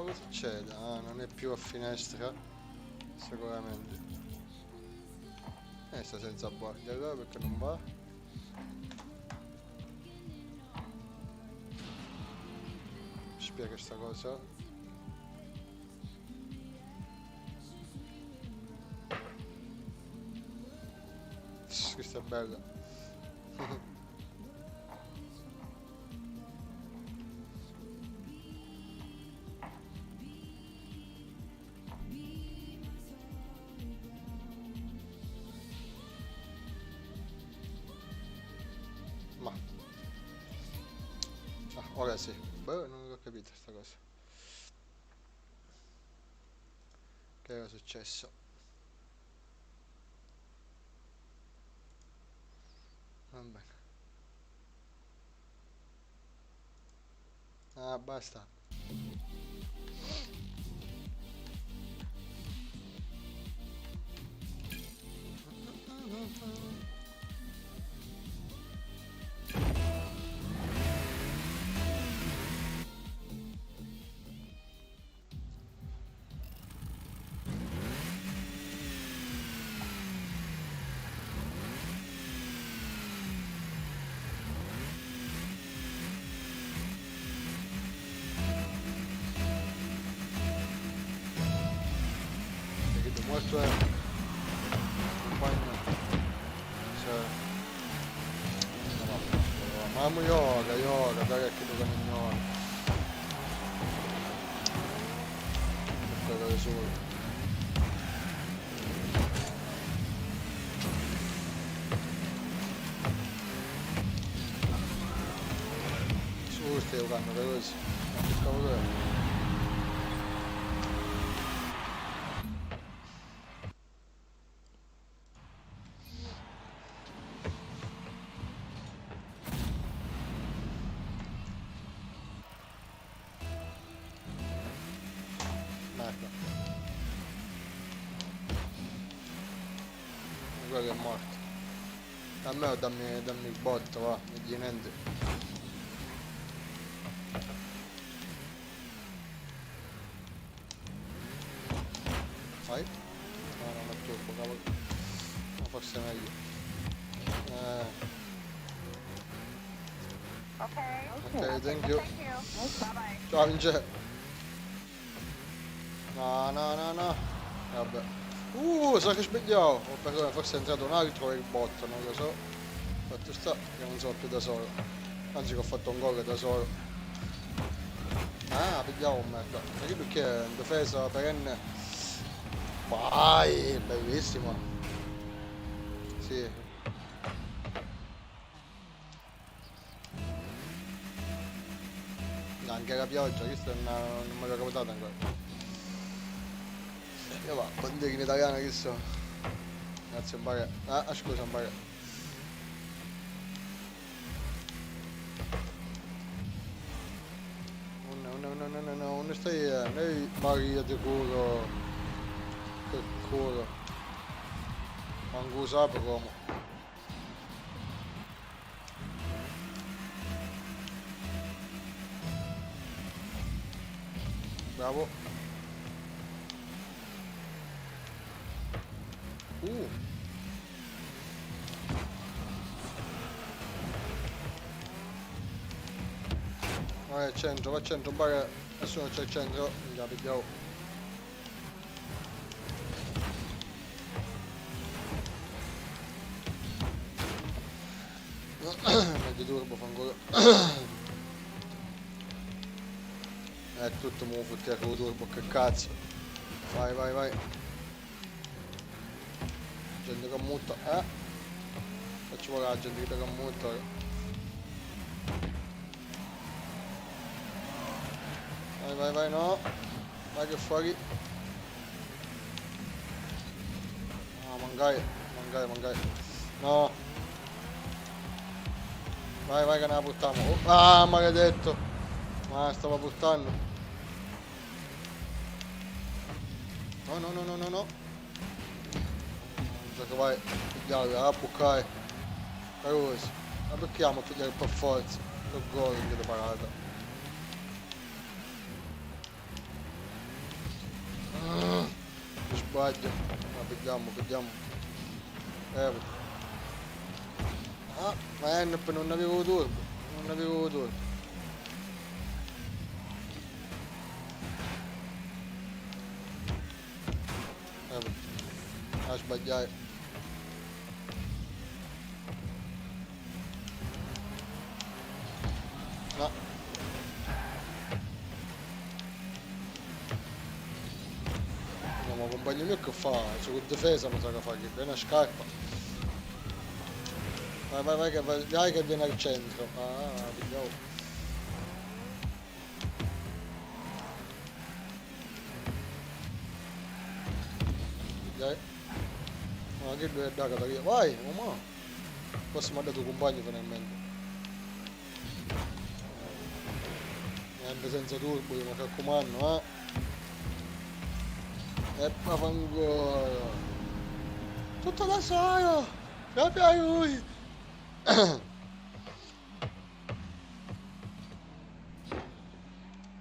cosa succede? Ah, non è più a finestra. Sicuramente. Sta senza guardia allora perché non va? Spiega sta cosa. Questa è bella. Ma ora sì. Beh, non ho capito sta cosa. Che era successo? Va bene. Ah, basta. Perché dimostro compagno. Cioè, mamma yoga, dai che lo ignora. Per solo. Su stai giocando veloce. Ma che cavolo è? Merda. Quello è morto. A me o dammi il botto, va, non gli niente. Vai? No, non è turbo, cavolo. Ma forse è meglio. Ok, thank you. Ciao Vince. No. Vabbè. Sai che svegliavo. Oh, perdona, forse è entrato un altro e il botto, non lo so. Fatto sta che non sono più da solo. Anzi che ho fatto un gol da solo. Ah, pigliavo merda. Perché è in difesa perenne. Vai, bellissimo. Sì. Anche la pioggia, questa non me l'ho capitato ancora. E va, bandierina in italiano che so. Grazie Bare. Scusa Bare. No, non stai noi Maria di culo. Che culo. Angusa per come. Bravo. Vai al centro, Bare. Nessuno c'è al centro. Mi la pigliavo. Medio turbo fangolo. È tutto mo fottire con turbo, che cazzo. Vai. Gente che mutta, Faccio volare la gente che mutta. Vai, no. Vai che fuori. Ah, mangai. No. Vai che ne la buttiamo. Ah, maledetto. Ma stava buttando. No. Gioco vai. Pigliare, a bucare. Caruso. Ma perché amo pigliare per forza? Lo gol che ti parata. sbaglio. Vediamo, vediamo. Ah, ma Ennep non avevo turbo. Non avevo turbo. Ah, sbagliai. No. No, ma compagno mio che fa? C'è con difesa mi sa che fa, che è una scarpa. Vai, vai, vai che viene al centro. Ah, vediamo. Dai. No, che lui è da Catalina. Vai, ma. Forse mi ha dato compagno finalmente. Niente senza turbo, mi raccomando, E vaffanculo. Tutto da solo. Proprio a lui.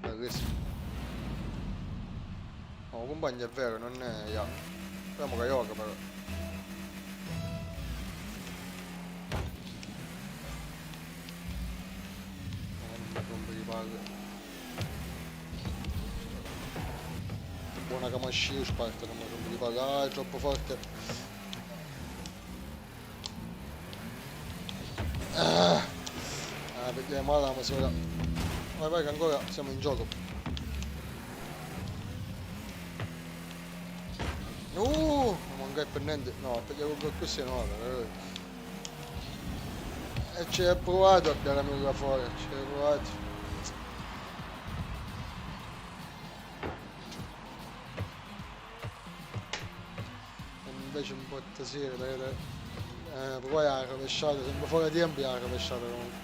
Bellissimo. No, compagno è vero, non è Yoga. Speriamo che Yoga però. Non mi rompe di palle. Buona Kamashiu Sparta, non mi rompe di palle. Ah, è troppo forte. Vediamo la misura. Vai, vai che ancora siamo in gioco. Non manca per niente. No, perché con questo no, e ci hai provato a tirarmi là fuori, ci hai provato. E invece un po' tasire, dai. Poi ha rovesciato, sempre fuori tempo ha rovesciato comunque.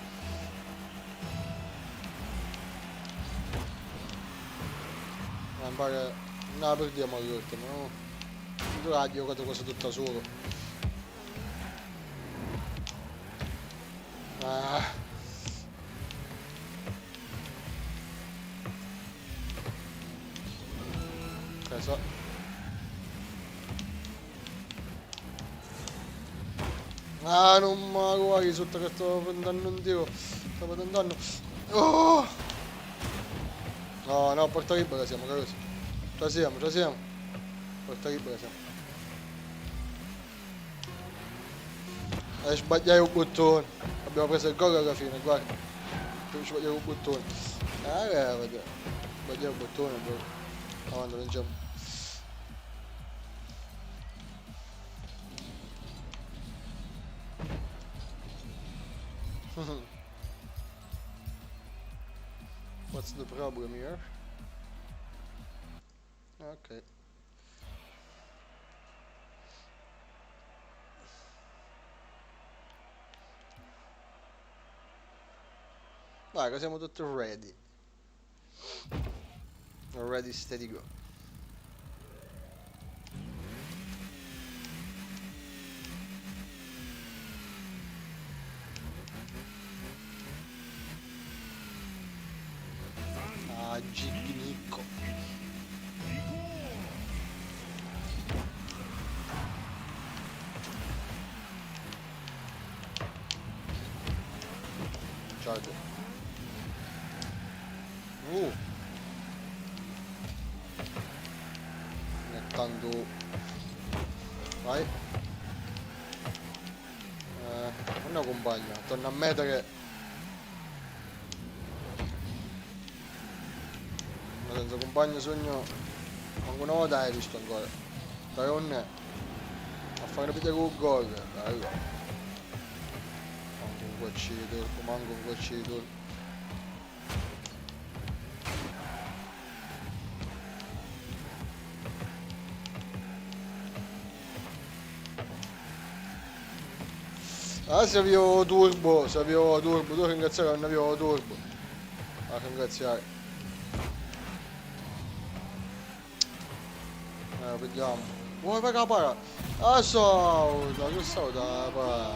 Pare no, perdiamo l'ultimo, no? Tu hai giocato quasi tutta solo. So. Non mi guardi sotto che stavo prendendo un tiro. Stavo tentando. Oh! No, porta libera siamo, caruso. Ci siamo. Porta libera siamo. Sbagliai un bottone. Abbiamo preso il gol alla fine, guarda. Sbagliai un bottone. Vabbè. Sbagliai un bottone, bro. Avanti, vinciamo. What's the problem here? Ok. Vai, che siamo tutti ready. Ready, steady, go. Gignicco. Charger. Mettendo. Vai. Non compagna, torna a mettere. Ma senza compagno sogno. Manco una volta hai visto ancora. Dai con a fare vedere con gol. Bello. Manco un goccio di turbo, manco un goccio di turbo. Se avevo turbo, tu ringraziare che non avevo turbo. A ringraziare. Vediamo. Vuoi fare la para? Sauda, che sauda la para?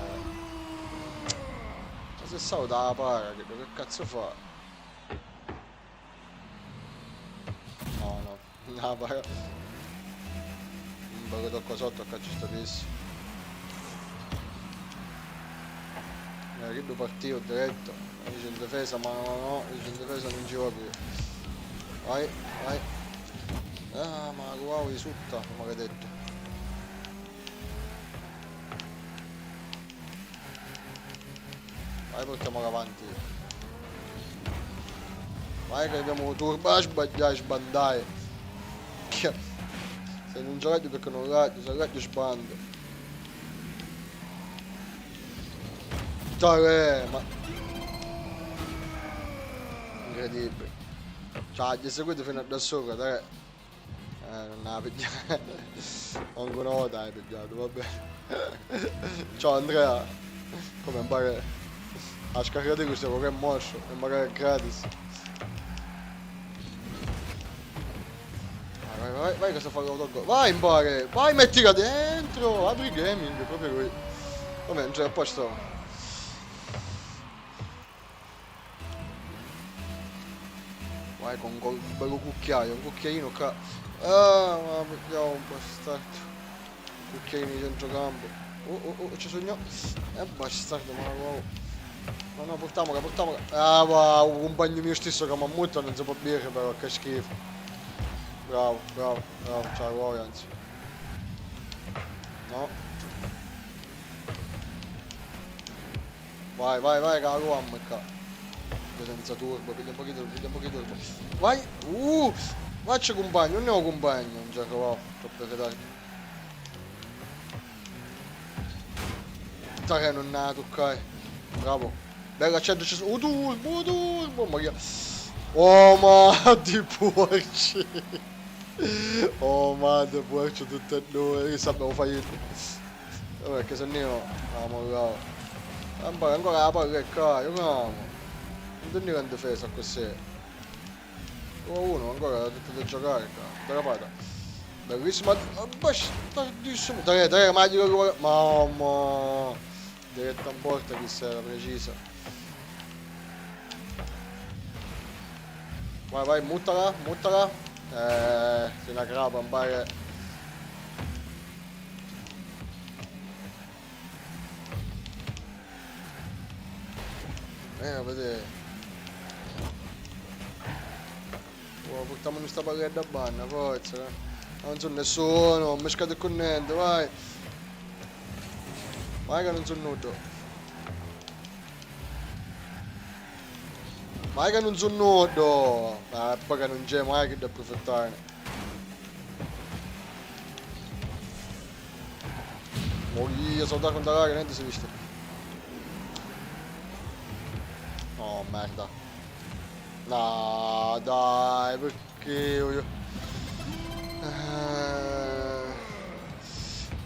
Ma se sauda la para, che cazzo fa? No, la para. lo tocco sotto a caccio sto pisso. Che devo partire diretto. Dice in difesa, ma no, dice in difesa non ci va più. Vai, vai. Ah, ma wow, risulta, maledetto. Vai, portiamola avanti. Vai che abbiamo turbo, sbandai. Se non giocato perché non raggio, se raggio sbando. Dai, ma... Incredibile. Cioè, gli seguito fino a da sopra, dai. Non l'ha pigliato. Anche una volta hai pigliato, va bene. Ciao Andrea. Come impara a scaricare questo che è mosso, impara gratis. Vai, vai, vai che sto facendo l'autogol. Vai impara, vai mettila dentro, apri gaming, proprio così. Vabbè, non c'è a posto. Vai con un bello cucchiaio, un cucchiaino qua. Ah, ma vediamo un po' bastardo. Cucchiaino di centrocampo. Ci sogno. Bastardo, ma wow. Ma no, portiamola, portiamola. Ah, wow, un compagno mio stesso che mi ammutta non si può bere però, che schifo. Bravo, bravo, bravo, ciao Roy, anzi. No. Vai, vai, vai, che la ruam qua. Senza turbo, piglia un pochino, piglia un pochino turbo. Vai! Faccio compagno, non ne ho compagno, non gioco, wow, troppo tardi. Che non ne ha toccare. Bravo. Bella, c'è turbo, ma che... Oh, ma di porci. Oh, ma di porci tutte e due, che sappiamo fare. Perché se no, bravo. Ancora la palla è qua, io amo. Non tengo in difesa così. 1-1 ancora tutto da giocare qua. Dalla pata. Bellissima. Bastardissimo. Dai, magico. Mamma. Diretta in porta che si era precisa. Vai, vai, muttala, muttala. Sei una crapa, un pare. A vedere. Portiamo questa palletta a banna, forza. Non so nessuno, non mi scade con niente, vai. Vai che non sono nudo. Vai che non sono nudo. Ah, poi che non c'è mai che da approfittare. Oh, io sono da contare che niente si è visto. Oh, merda. No, dai, perché io...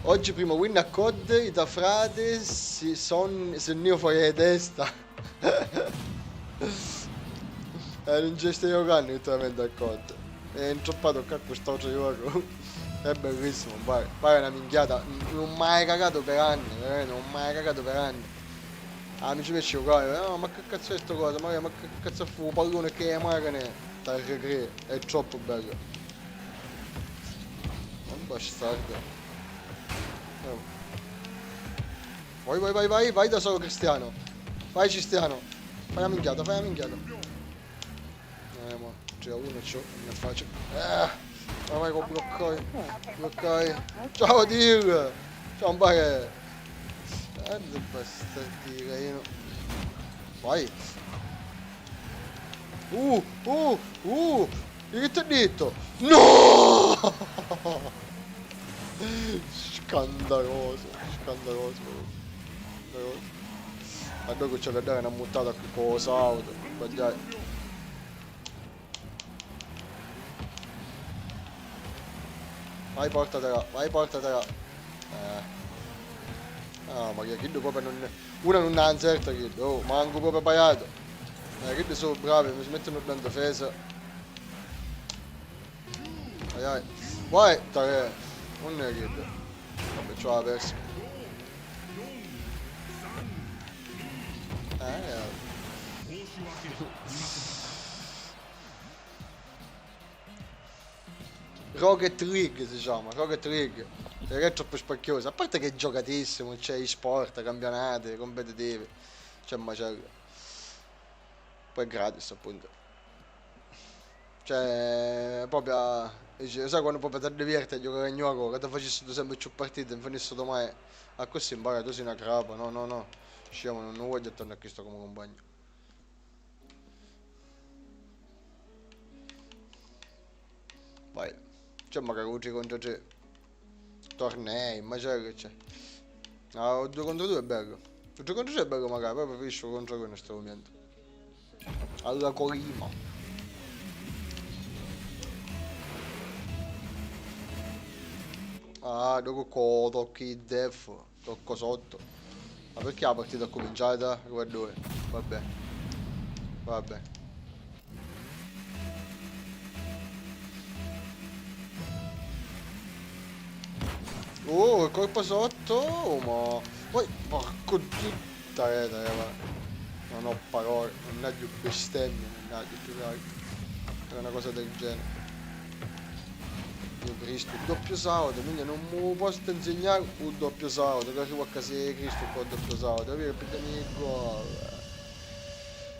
Oggi primo win a COD, i da frate si son io fuori di testa. Non ci stai giocando ultimamente a COD. È introppato qua questo gioco. È bellissimo, pare una minchiata. Non mai cagato per anni, veramente, non mai cagato per anni. Amici miei ci giocare, no, ma che cazzo è sto cosa? Ma che cazzo fu un pallone che è magane? Dai recre, è troppo bello. Non bastardo. Vai da solo Cristiano. Vai Cristiano. Fai la minchiata, fai la minchiata. Ma c'è uno, non è facile. Vai con bloccai. Bloccai. Ciao Dio. Ciao Mbare. Bastardino io. Vai. Che ti ho detto? No! Scandaloso, scandaloso. Ma dopo c'è da dare una mutata con cosa auto. Sbagliai. Vai portatela, vai portatela. Ah, ma che Kid proprio non... Una non ha inserta Kid, oh, manco proprio pagato. Kid sono bravi, mi si mettono in difesa. Vai. Vai, tare. Non è Kid. Vabbè, ce l'ha persa. Rocket League si chiama, Rocket League. Perché è troppo spocchioso. A parte che è giocatissimo, c'è e-sport, campionati, competitivi. C'è macello. Poi è gratis, appunto. Cioè, proprio. Dice, sai quando proprio ti diverti a giocare a gioco, che ti facessi tu sempre più partite, non finisse mai. A questo impara, tu sei una crapa. No, no, no. Scemo, non voglio tornare a questo come compagno. Vai. C'è magari un 3 contro 3. Tornei, ma c'è che c'è. Ah, 2 contro 2 è bello. 2 contro 3 è bello magari, poi preferisco contro 2 in questo momento. Alla Colima. Ah, dopo tocchi il def, tocco sotto. Ma perché la partita è cominciata? Guarda dove. Vabbè, vabbè. Il colpo sotto, ma... Poi, porco tutta rete, va. Non ho parole, non è più bestemmie, non è più altro. È una cosa del genere. Io Cristo, il doppio salto, quindi non mi posso insegnare un doppio salto, che arrivo a casa di Cristo con il doppio salto, capire? Perché mi gol.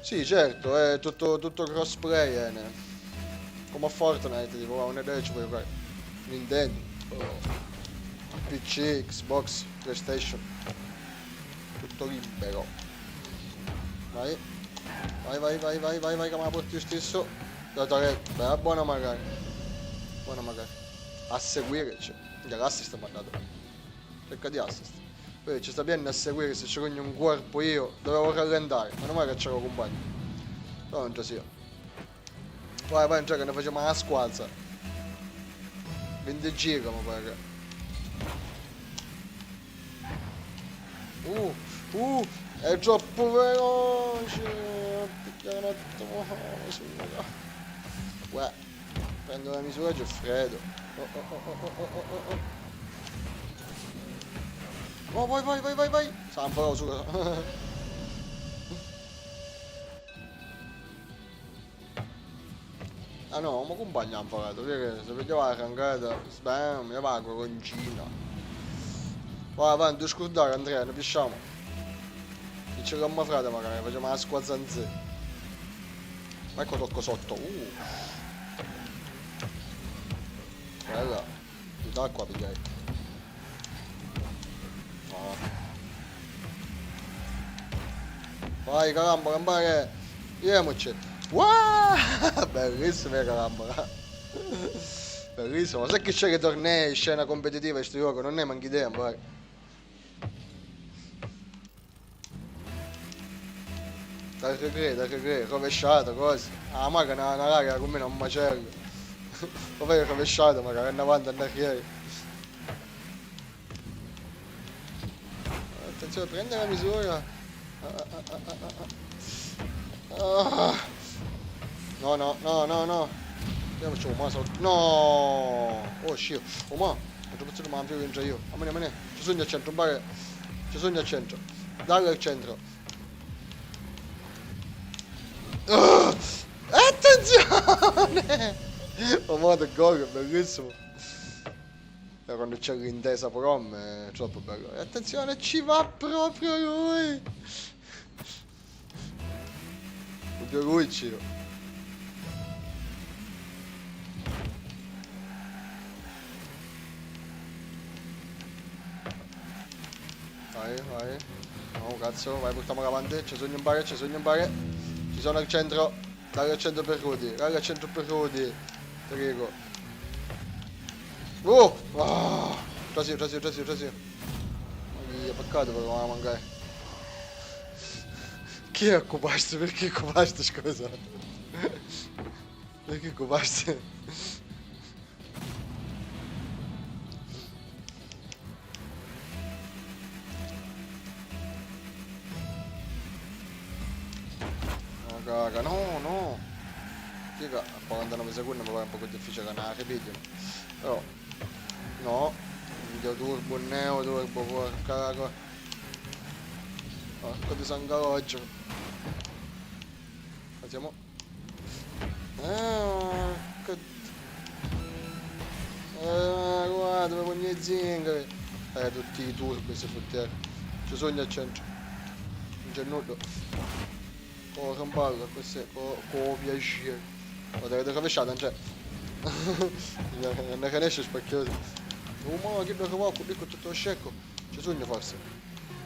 Sì, certo, è tutto crossplay, come a Fortnite, tipo, una idea ci puoi fare. Nintendo, PC, Xbox, PlayStation, tutto libero. Vai, vai, che me la porti io stesso. Data retta, bella buona magari. Buona magari. A seguire c'è. L'assist mi ha dato. Cerca di assist. Poi ci sta bene a seguire, se c'è un corpo io dovevo rallentare. Ma non è che c'ero compagno. No, non c'è sia. Vai, vai, che ne facciamo una squalza. 20 giga mi pare. È troppo veloce. Picchiare un attimo. Uè, prendo la misura c'è freddo. Oh, vai. Sta un po' su. Ah no, ma compagno ha imparato, perché se vedeva la cangata, spam, io va con Cina. Vai avanti, non scordare Andrea, ne pisciamo. Dice che mio frate magari, facciamo la squazzanze. Ecco tocco sotto, Bella, di d'acqua pigliai. No. Vai caramba, campare, vediamoci. Wow! Bellissima caramba. Bellissimo, sai che c'è che tornei, scena competitiva in sto gioco, non ne manchi tempo, vai. Dai che crede, rovesciata, così. Ah, magari una raga come un macello. Lo vedi rovesciato, magari, in avanti, in arriere. Attenzione, prende la misura. Ah. No. Io faccio un maso. No! Oh, shit. Oh, ma. Non posso ma più dentro io. A me. Ci sogno al centro, bare. Ci sogno al centro. Dai al centro. Attenzione! Oh, modo gol, bellissimo. Quando c'è l'intesa prom è troppo bello. E attenzione, ci va proprio lui! Proprio lui, Ciro. Vai. No, cazzo, vai, portiamo avanti. Ci sogno in bare. Ci sono al centro. Dai al centro per Rudy. Prego. Ah! Trasio. Oddio, peccato però non mancare. Chi è occupato? Perché occupato, scusa? Perché occupato? No, caga, no! Figa, a 49 secondi mi pare un po' difficile che ne ripetiamo. Però, no. Video turbo, neo, turbo, porca. Porco di sangaroggio. Facciamo. Guarda, dove pugni zingare. Tutti i turbi si fotteranno. Ci sono al centro. Non c'è nulla. Corre un ballo, questo è con piacere. Guarda che rovesciata, non c'è. Non ne esce spacchioso. Oh ma che da qua, qui con tutto scecco. Ci sono forse.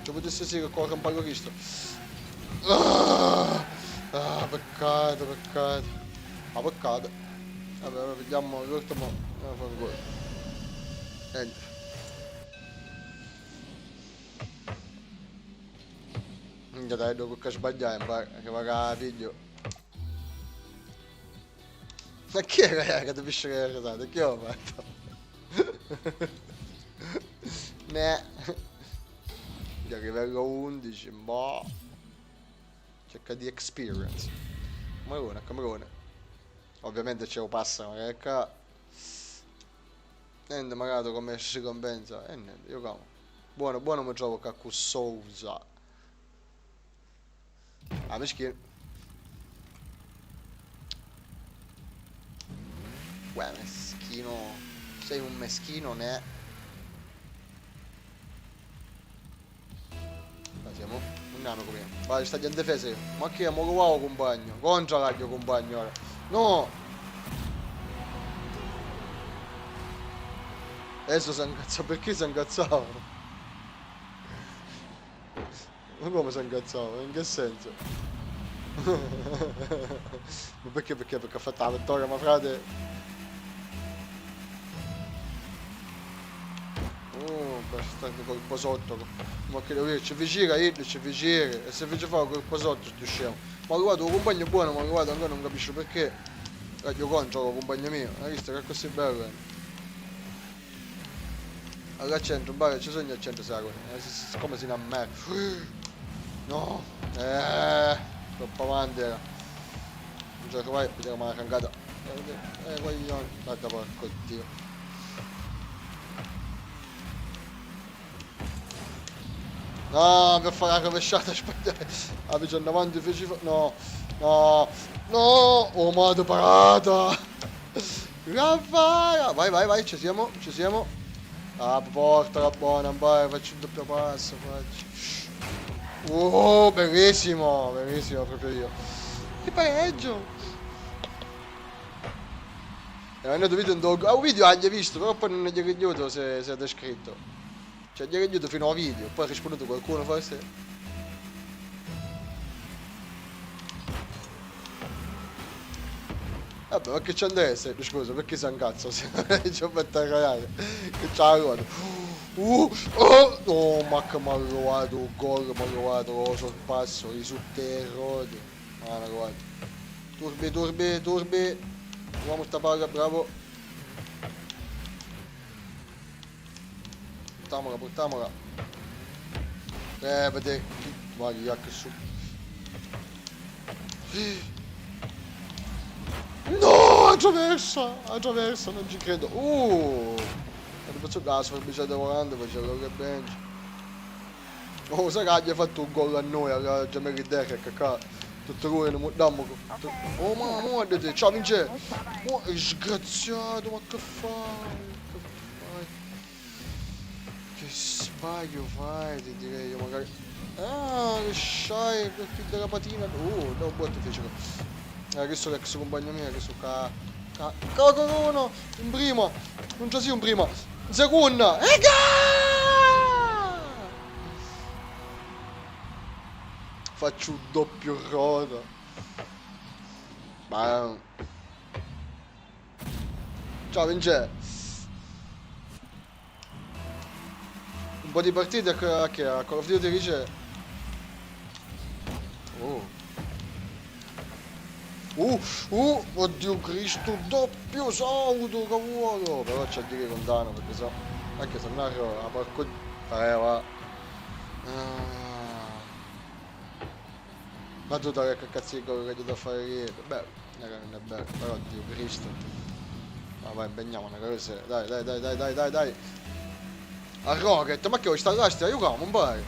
Ci potesse essere che corre un ballo questo. Peccato, peccato. Ah, peccato. Vabbè, vediamo l'ultimo. Niente. Minchia dai, devo che sbagliare, che va a video. Ma chi era che devi scegliere risate? Chi ho fatto? Ne. Da livello 11, boh. Cerca di experience. Camerone, Camerone. Ovviamente ce lo passano, che qua. Niente, magari come si compensa. E niente, io camo. Buono, buono mi trovo che con Sousa. Ah, meschino. Uè, meschino. Sei un meschino, ne? Siamo un nano come. Vai, stai in difesa io. Ma che mo wow compagno. Contra l'aglio compagno ora. No! Adesso si incazza, perché si incazzava? Ma come si incazzava? In che senso? Ma perché? Perché ha fatto la vittoria, ma frate. Oh, basta colpo sotto. Ma che devo dire, ci vicina, ci vicina. E se fece fare colpo sotto, sto scemo. Ma guarda, un compagno buono, ma guarda, ancora non capisco perché. Io contro il compagno mio, hai visto che è così bello? Allora al centro, un ci sono al centro, sai, come si innamora. No, troppo avanti era. Non ce la vai, vediamo la cangata. Coglione, guarda porco Dio. No, per fare la rovesciata, aspetta. Ah, vicino avanti, feci no, no, no, oh madre parata. Raffara, vai, vai, vai, ci siamo, ci siamo. Ah, porta la buona, vai, faccio il doppio passo, faccio. Oh, bellissimo, bellissimo proprio io. Che pareggio. E hanno andato video un dog. Ah, un video hai visto, però poi non gli è venuto se è descritto. Cioè, gli è venuto fino a video, poi ha risponduto qualcuno forse. Vabbè, ma che c'è adesso? Scusa, perché si incazza? Ci ho fatto cagare. Che c'ha la oh, oh, ma che mi ha trovato un gol, mi ha trovato sul passo, i sul terrore. Ah, ma guarda. Turbi, turbi, turbi. Proviamo sta palla, bravo. Portamola, portamola. Vedi. Guarda, che su. No, attraversa, non ci credo. Non faccio caso, mi state volando, facevo che bench. Oh, sai che gli ha fatto un gol a noi, alla Gemelli Decker, che qua. Tutto lui, non dammo. Oh, ma muovete, ciao Vince. Oh, è sgraziato, ma che fai? Che fai? Che sbaglio fai, ti direi io magari. Ah, che sciai, per chiudere la patina. No, botte fece. Questo è l'ex compagno mio, che su Corona! In prima! Non c'è sì un prima! In seconda! Faccio un doppio rota! Ma... Ciao Vince! Un po' di partite a Call of Duty dice... Oddio Cristo, doppio salto, cavolo! Però c'è a dire con Dano, perché so... Anche se non arrivo a porco... va. Ma tu dai che cazzo di gol che devo fare ieri? Bello, non è bello, però Dio Cristo. Ma vai, impegniamo una cosa. Dai. A Rocket, ma che vuoi installare? Aiutiamo, non vai.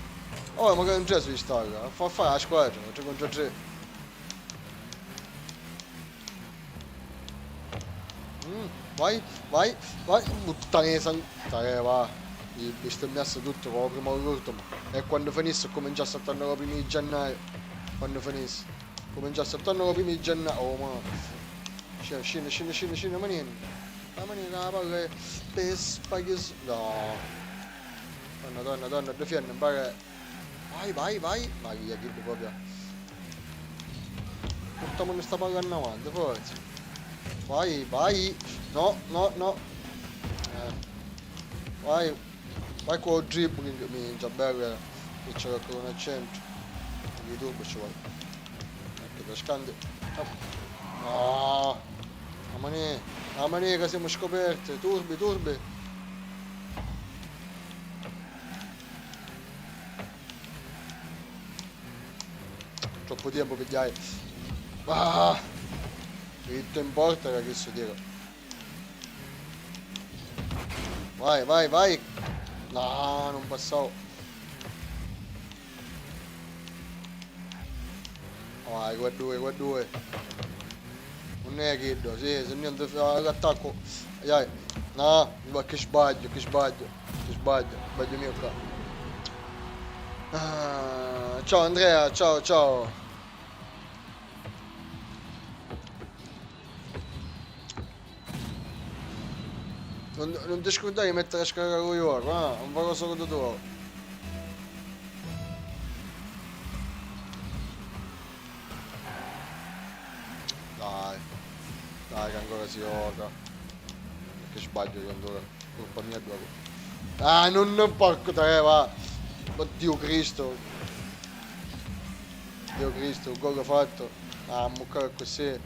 Oh, ma che non c'è su installa, fa fare la squadra, c'è con c'è. Vai, vai, vai. Puttana va. Gli bestemmiasse tutto come prima dell'ultimo. E quando finisse cominciasse a tornare il primo di gennaio. Quando finisse. Cominciasse a tornare il primo di gennaio. Oh ma. Scende, manino. La manina la palla è per spaghetti. No. Donna, defiende, impara. Vai. Ma chi è che proprio. Portiamo sta palla in avanti, forza. Vai. No. Vai con il dribbling, minchia, bello. Che c'è qualcuno al centro. Di turbo ci vuole. Ecco, per scandi. No. La manina che siamo scoperte. Turbi. Troppo tempo per gli. Ah! Dritto in porta, che so dire. Vai. No, non passavo. Vai, qua due. Non è che sì, se niente fa l'attacco. Dai. No, che sbaglio. Sbaglio mio qua. Ciao Andrea, ciao. Non ti scordare di mettere a scaricare con oro, non farò solo da tuo. Dai che ancora si gioca. Che sbaglio che ancora. Colpa mia dopo. Non porco te, va. Oddio Cristo. Dio Cristo, un gol fatto. Muccare così.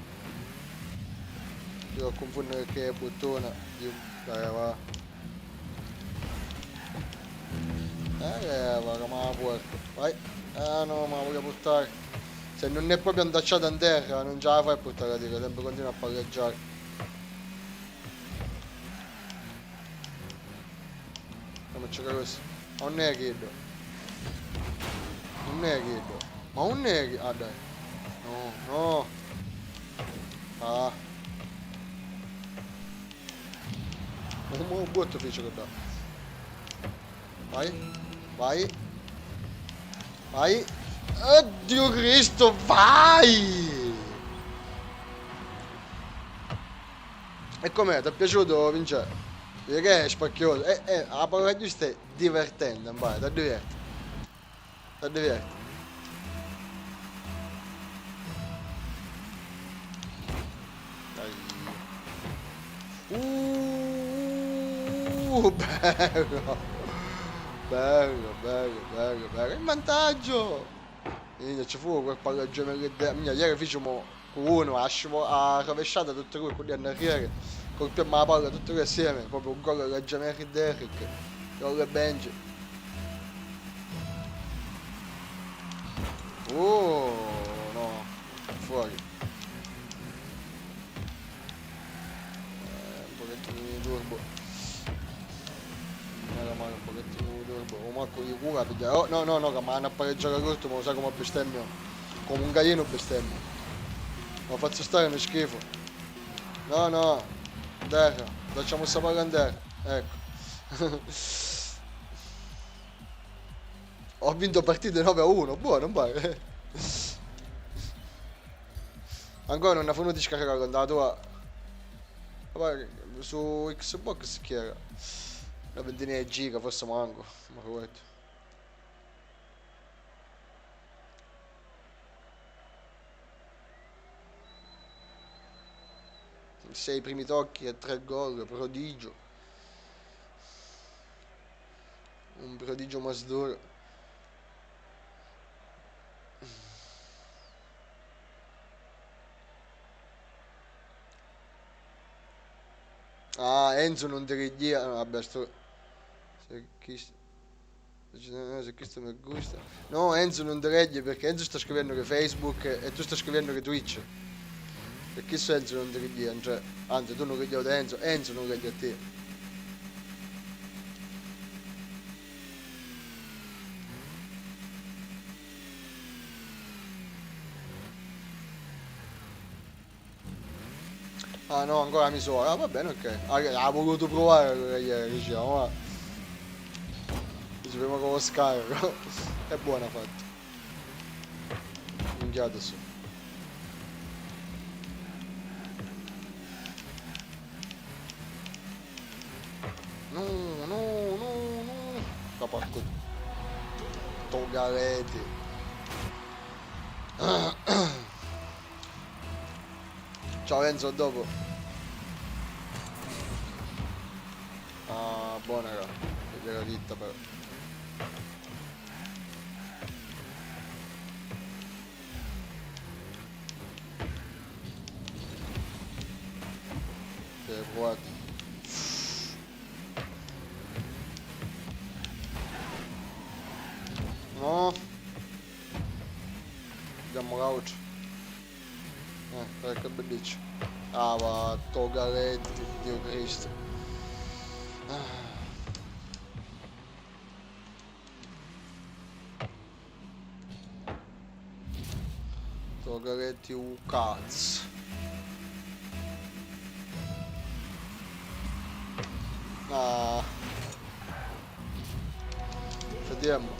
Devo confondere che è bottona. Dai, va. Va, ma porco. Vai. No, ma voglio portare. Se non è proprio andacciata in terra, non ce la fai a portare a dire, sempre continua a palleggiare. Come c'è questo? Ma non è che Ma non è che. Ah dai. No. Ah. Un botto fece che dà. Vai. Oddio Cristo, vai! E com'è? Ti è piaciuto vincere? Che è spacchioso? La parola giusta è divertente, vai, ti diverti. Dai. Bello. In vantaggio! C'è fu quel palleggiamento che ieri facciamo con uno, a rovesciata tutte e due, quelli a carriera, colpiamo la palla tutte e due assieme, proprio un gol alla Jamaica Derrick, gol e Benji. No, fuori. Un pochettino di turbo. Un pochettino di turbo. O manco di cura, oh, no, che mi hanno appareggiato l'ultimo, lo sai come bestemmio. Come un gallino bestemmio. Ma faccio stare uno schifo. No. Terra. Facciamo sta palla in terra. Ecco. Ho vinto partite 9-1. Buono, vai. Ancora non ha finito di scaricare con la tua. Su Xbox chi era? Una ventina di giga, forse manco. Ma che sei primi tocchi e 3 gol, prodigio. Un prodigio Masduro. Enzo non te che dia. No, vabbè, se questo mi gusta. No, Enzo non te regge perché Enzo sta scrivendo che Facebook e tu sta scrivendo che Twitch. Perché Enzo non te che dia, cioè, anzi tu non che dia ad Enzo non che dia a te. Ah no, ancora la misura. Ah, va bene, ok. Ah, ha voluto provare quella ieri, diciamo, ma... Dice prima con lo scarico. È buona fatta. Minchia adesso. No, no, no, no. Da porco. Togaleti. Ciao Enzo, a dopo. Ah, buona raga. Era ritta però. Che provato. No. Andiamo l'auto. Che bellissimo. Ah, va, Togaleti, Dio Cristo. Togaleti u cazzo. Ah. Vediamo.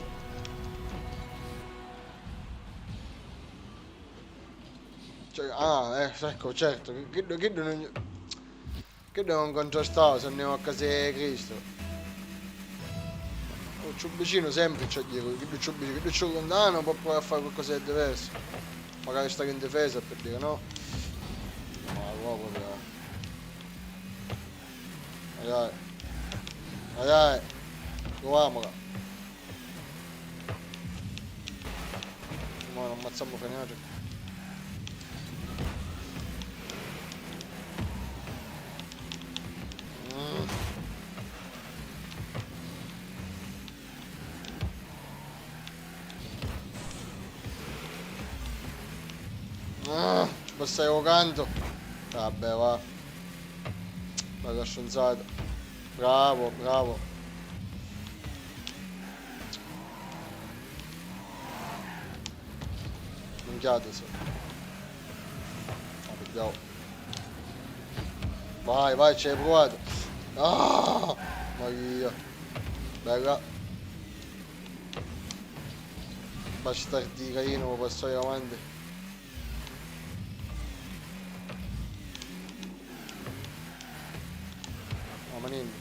Cioè, ecco, certo. Che non contrastavo se andiamo a casa di Cristo. C'ho vicino sempre c'è Dio, che c'ho vicino, che c'ho lontano può provare a fare qualcosa di diverso. Magari stare in difesa per dire no. Ma proprio. Dai. Dai. Proviamola. No, non ammazziamo frenato. Ci stai evocando. Vabbè, va. Bella stronzata. Bravo, bravo. Minchiate se. Vediamo. Vai, vai, ci hai provato. Ah! Maria. Bella. Bastardino, posso ir avanti. Manini.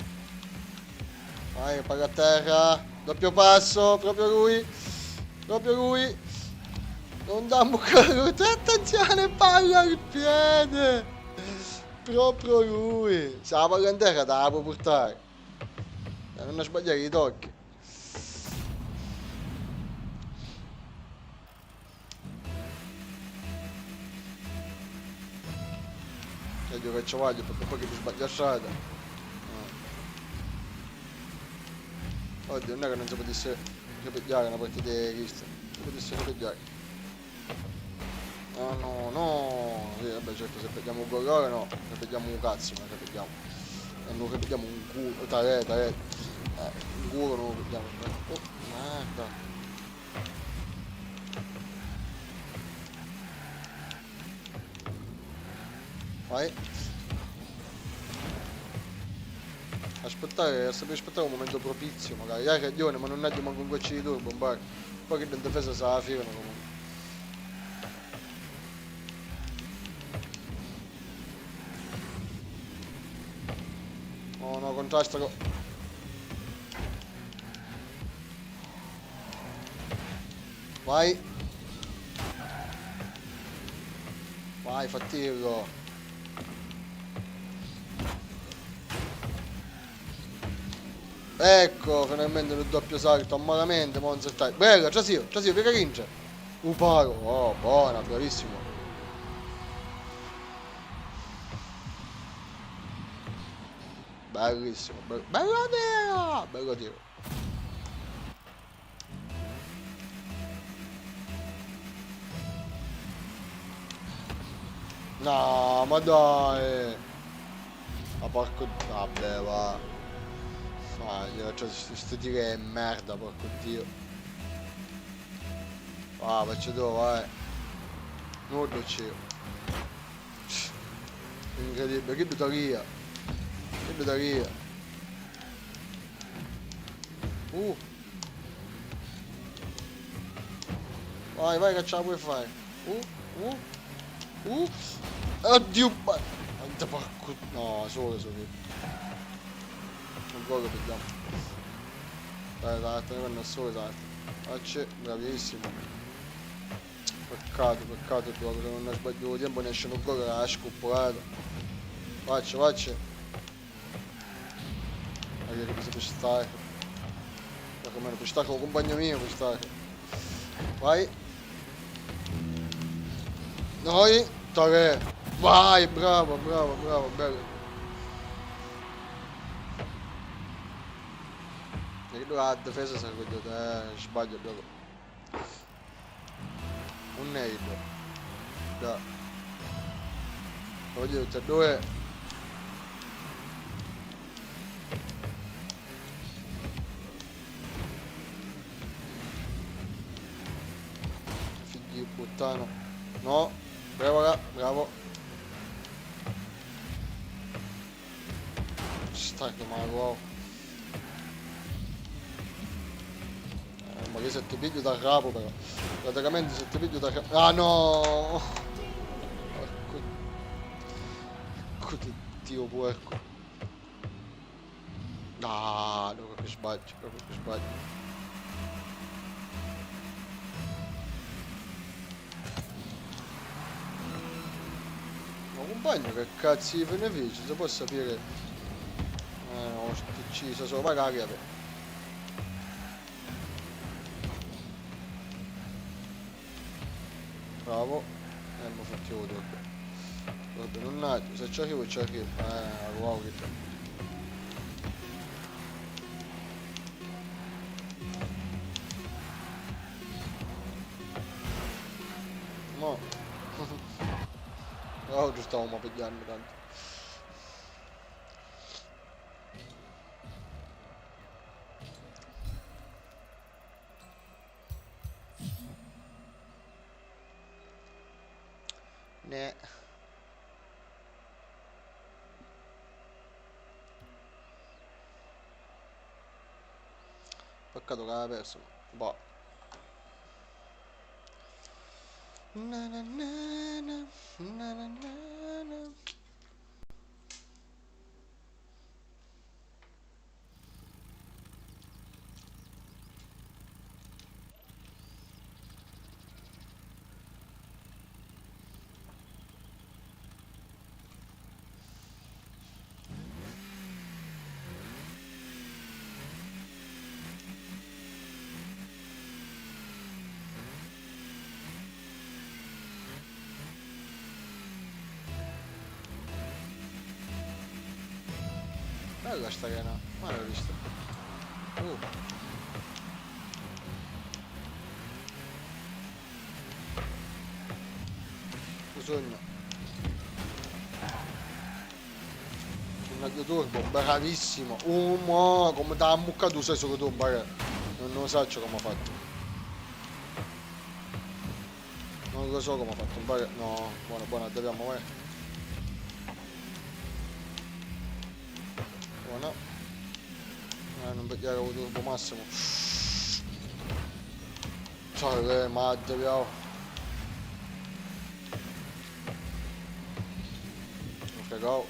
Vai, paga a terra. Doppio passo, proprio lui. Proprio lui. Non dà mucca. Attenzione, palla al piede. Proprio lui. Se la palla in terra te la può portare. Non sbagliare i tocchi. E io che ci voglio perché poi che mi sbaglia strada. Oddio, non è che non si potesse ripigliare una partita di Cristo. Si potesse ripigliare. No, no, no. Sì, vabbè, certo, se prendiamo un gol ora no. Ne prendiamo un cazzo, ma ne prendiamo. E non riprendiamo un culo. Tare. Un culo non lo prendiamo. Oh, merda. Vai. Aspettare, sapere aspettare un momento propizio magari. Hai ragione, ma non andiamo con gocce di turbo, bar. Poi che in difesa se la firano comunque. No, no, contrastalo. Vai. Vai, fattirlo. Ecco, finalmente il doppio salto, malamente, Monster Time. Bella, Trasio, che caringia. Uparo, oh, buona, bravissimo. Bellissimo, bella tiro, bello tiro. No, ma dai. Ma porco, vabbè, va. Cioè, sto tiro è merda, porco dio. Faccio dove, vai. Non lo c'è. Incredibile, che buttaria. Che buttaria. Vai, vai che ce la puoi fare. Uh. Oddio, porco. No, solo lì. Un gol lo prendiamo. Dai, esatto, ne prendo solo, esatto. Facci, bravissimo. Peccato proprio, se non sbaglio tempo ne esce un gol che l'ha scoppolato. Facci. Ma che cosa per stare? Come per stare con il compagno mio, per stare. Vai. Noi, Tore. Vai, bravo, bello. E la difesa si è cogliota, sbaglio dopo. Un neido. Già. Voglio tutte e due. Figli di puttana. No. Bravo. Stacco ma wow. Ma che se ti piglio da capo però. Praticamente se ti piglio da capo. Ah no! Porco di Dio puerco. Ah, no, proprio che sbaglio. Ma compagno che cazzo di benefici? Si può sapere. No, sto ucciso solo magari vabbè. Bravo. Mi fatti vedere. Vabbè, non è, se ci arrivo. Wow che bello. No. Oggi stavamo pigliando tanto. Ne. Peccato che aveva perso. Boh. Na na na na na na na. Bella sta arena, ma l'ho vista. Bisogna. Un turbo, bravissimo. Ma come ti ha ammuccato sei solo tu, non lo so come ha fatto. Non lo so come ha fatto, no, buona, dobbiamo, vai. Buona. Non pigliare il turbo massimo. Ciao, ma dobbiamo. Fregò.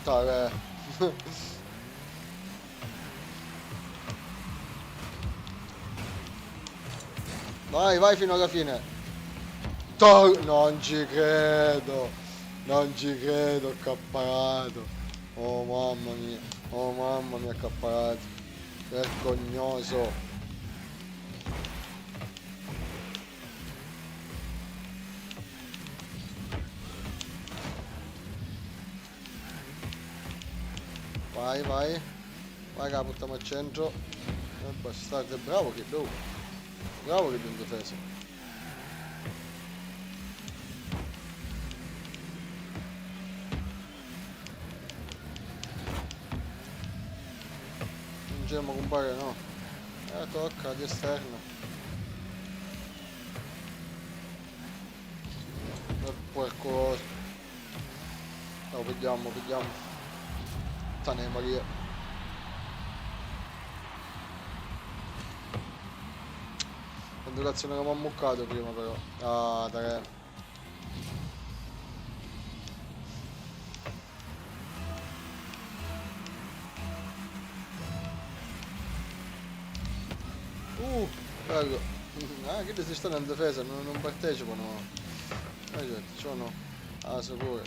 Ciao, Vai fino alla fine. Non ci credo, capparato. Oh mamma mia, capparato. Vergognoso. Vai che la buttiamo al centro. Bastardo, bravo che in difesa. giriamo compare, no. Tocca di esterno. Qualcosa. No, vediamo. Tane Maria. Quando cazzo ne eravamo ammuccato prima però. Ah, dai. Bello. Ah, che si stanno in difesa, non partecipano. Certo, sono. Ah, sicuro,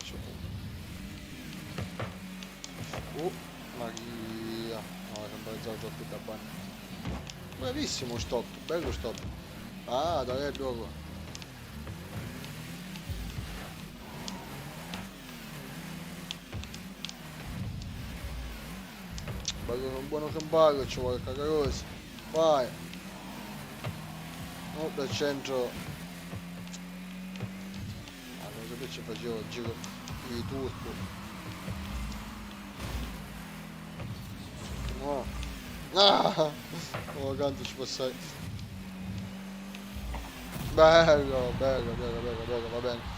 Maria. No, sembra già troppo da bagno. Bravissimo stop, bello stop. Ah, dai, gioco. Bello, un buono camballo, ci vuole cagaroso. Vai. Oh, dal centro. Ah, non so che ci facevo il giro di turco. No. Ah! Oh, quanto ci passai. Bello, va bene.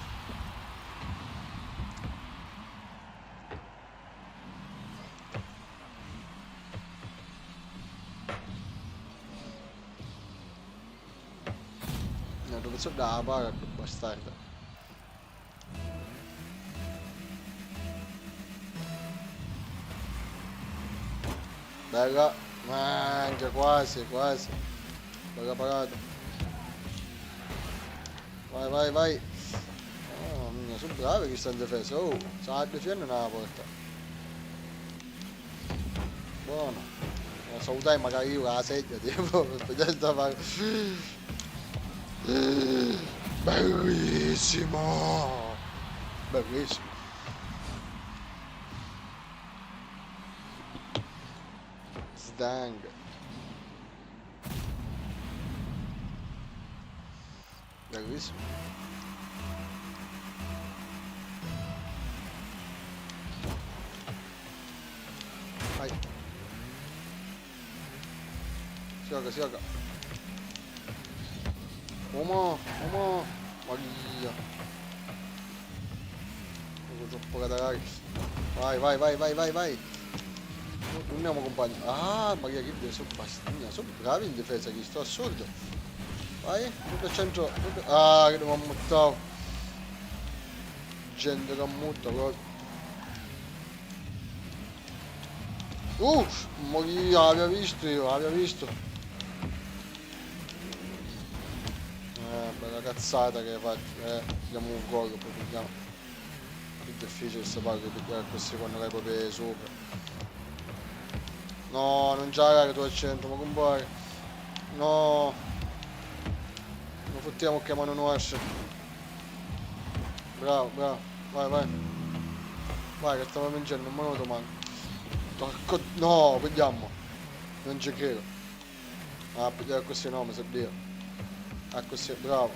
No, dove sono da bara, bastardo. Bella. Mangia, quasi. Bella parata. Vai. Oh, mia, sono bravi che stanno in difesa. Oh, sta difendendo la porta. Buono. Salutai magari io la sedia, tipo, per vedere da fare. Bellissimo! Bellissimo. Zdang. Bellissimo. Vai. Si gioca. Uomo. Maria. Ho troppo catarac. Vai. Non andiamo compagni. Ah, Maria che sono bastigna. Sono bravi in difesa, che sto assurdo. Vai, tutto al centro. Ah, che non mi ammuttavo. Gente che ammutta proprio. Maria, aveva visto. Bella cazzata che faccio. Diamo un gol, poi vediamo. È difficile questa parte perché questi quando lei proprio sopra. No, non c'è che tu al centro, ma compare. No. Non fottiamo che mano non esce. Bravo. Vai. Vai, che stavo vincendo, non me lo domando. No, vediamo. Non ci credo. Ah, pigliare questo nome, se Dio. Ah, così, bravo.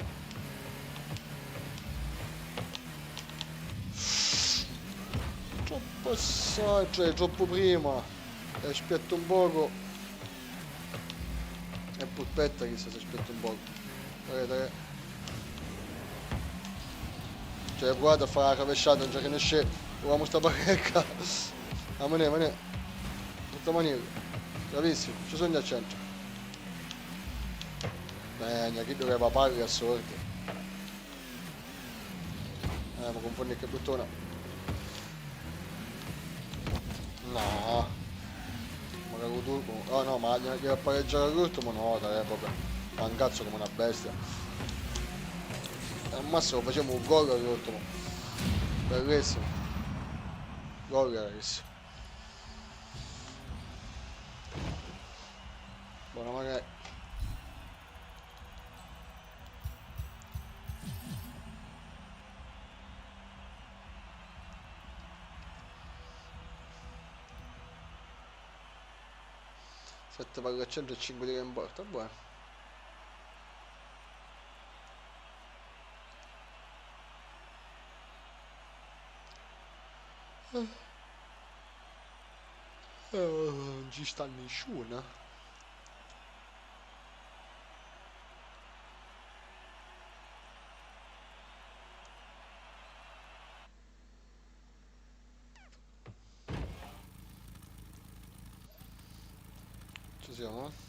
Troppo assai, cioè troppo prima. Aspetta un poco. E purpetta che si aspetta un poco. Dai. Cioè guarda a fare la rovesciata, non c'è che ne esce. Uomo sta barrecca. Ah, ma ne. Tutta maniera. Bravissimo, ci sono al centro. Chi doveva pagare a sorte. Ma confondi che buttona. No. Magari turbo. Oh no, ma gli a pareggiare l'ultimo no, dai, vabbè. Ma un cazzo come una bestia. Al massimo facciamo un gol all'ultimo. Bellissimo. Gol ragazzi. Buona magari. Sette palle a 105 tiri in porta, buono. ci sta nessuno. Ci siamo?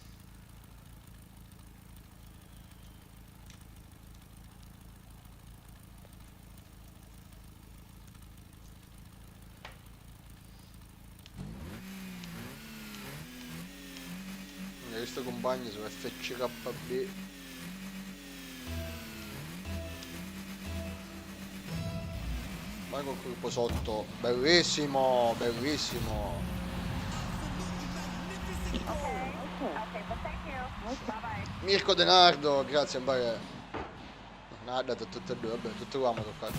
Questo compagno su FCKB. Vai col colpo sotto. Bellissimo, bellissimo. Mirko Denardo, grazie Ambare. Nada, tutte e due, vabbè, tutte qua mi ha toccato.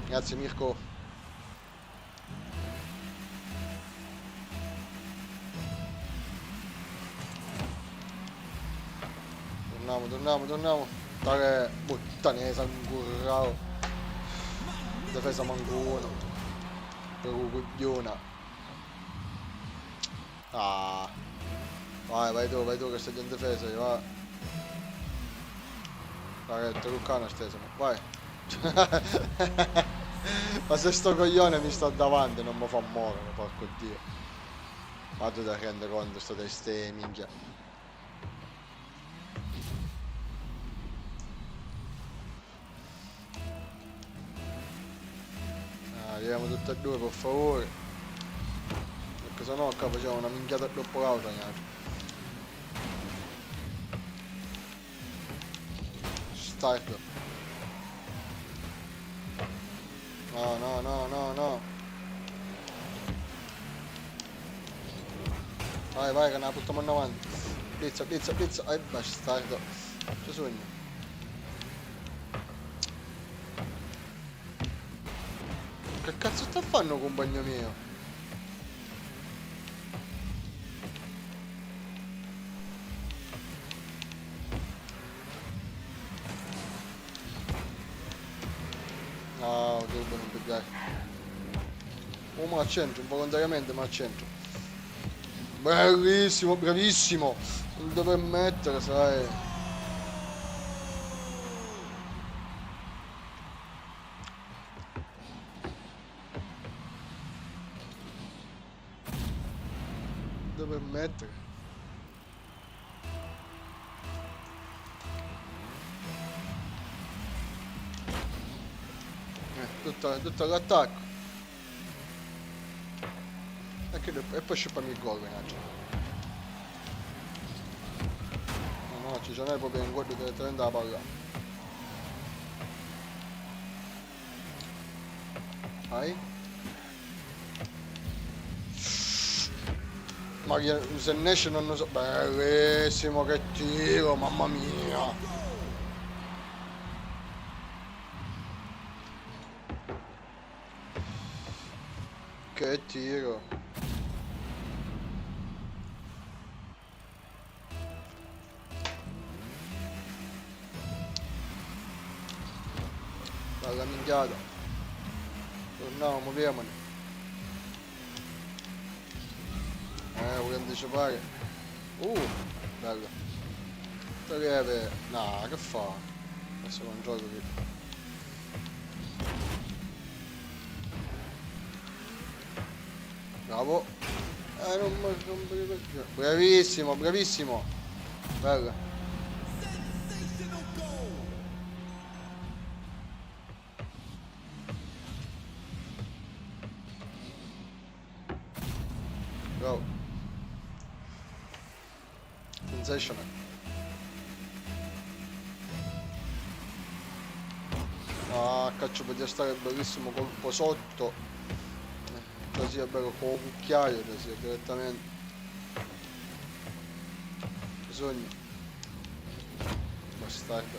Grazie Mirko. Torniamo. Dare buttanese, angurrao. Difesa mancuno. Per un cogliona. Ah. Vai tu che stai in difesa, va. Dai, te Luccano steso, vai. Ma se sto coglione mi sta davanti non mi fa muovere, porco dio. Ma tu ti rendi conto sto teste minchia. Arriviamo tutte e due per favore. Perché sennò qua facciamo una minchiata troppo cauta, Start. No. Vai che ne buttiamo in avanti. Blizza. Bastardo. Ci sogno. Che cazzo sta a fanno compagno mio? No, devo non pigliare. Oh, ma al centro, involontariamente ma al centro. Bellissimo, bravissimo. Non dovrei mettere, sai. Dove mettere? Tutto l'attacco. E poi scippami il gol, ragazzi. No, ci c'è proprio un gol direttamente la palla. Vai. Ma se ne esce non lo so. Bellissimo, che tiro, mamma mia. Che tiro. Bella minchiata. Torniamo, muoviamone. Voglio anticipare. Bello. Breve. No, che fa? Adesso non gioco qui. Bravo. Bravissimo. Bello. Bravo. Sensational. Caccio poteva stare bellissimo colpo sotto. Così è bello con un cucchiaio, così direttamente. Bisogna. Bastardo.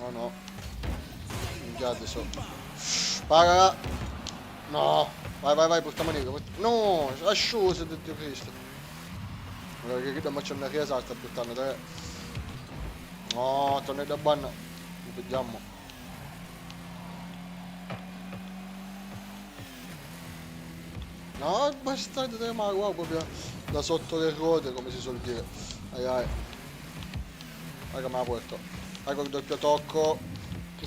Oh no. Minchiate sotto. Spara. No. Vai, portiamo lì. No, asciuso di Dio Cristo. Allora che dobbiamo c'è una chiesa sta buttando te. No, torna da banna. Lo vediamo. No, bastardo te ma wow, proprio da sotto le ruote, come si suol dire. Ai ai. Raga, me la porto. Raga, il doppio tocco.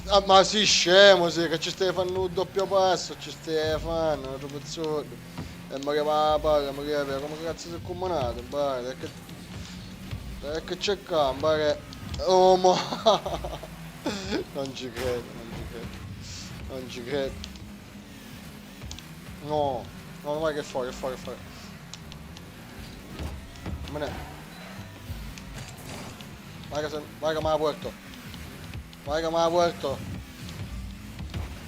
Ah, ma sì, scemo, sì, che ci stai fanno un doppio passo, ci stai fanno, un pezzuto. E ma che va la palla, ma che è, come cazzo sei comunato, pare, è che c'è qua, pare. Oh, ma. Non ci credo, non ci credo. Non ci credo. No, no, vai che è fuori, è fuori, è fuori. Me ne. Vai che me la porto. Vai che me la porto.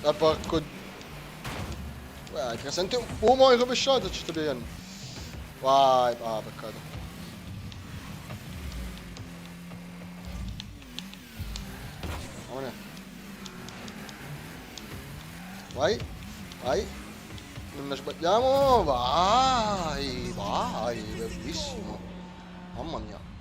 E porco. Che senti un mo' in rovesciato ci sto pigliando. Vai, ah, peccato. Vai. Vai, vai. Non ne sbagliamo. Vai, vai, bellissimo. Mamma mia.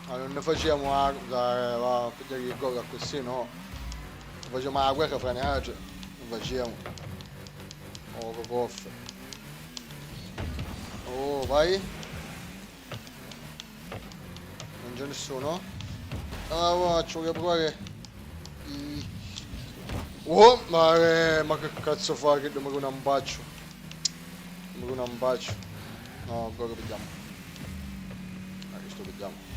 Ah, non ne facciamo la, va a pigliare il gol così, no. Non facciamo la guerra fra neage. Non facciamo. Oh, che goffe. Oh, vai. Non c'è nessuno. Ah, ci voglio provare. Oh, ma che cazzo fa che devo con un bacio? Devo con un bacio. No, ancora vediamo. Dai, che sto vediamo.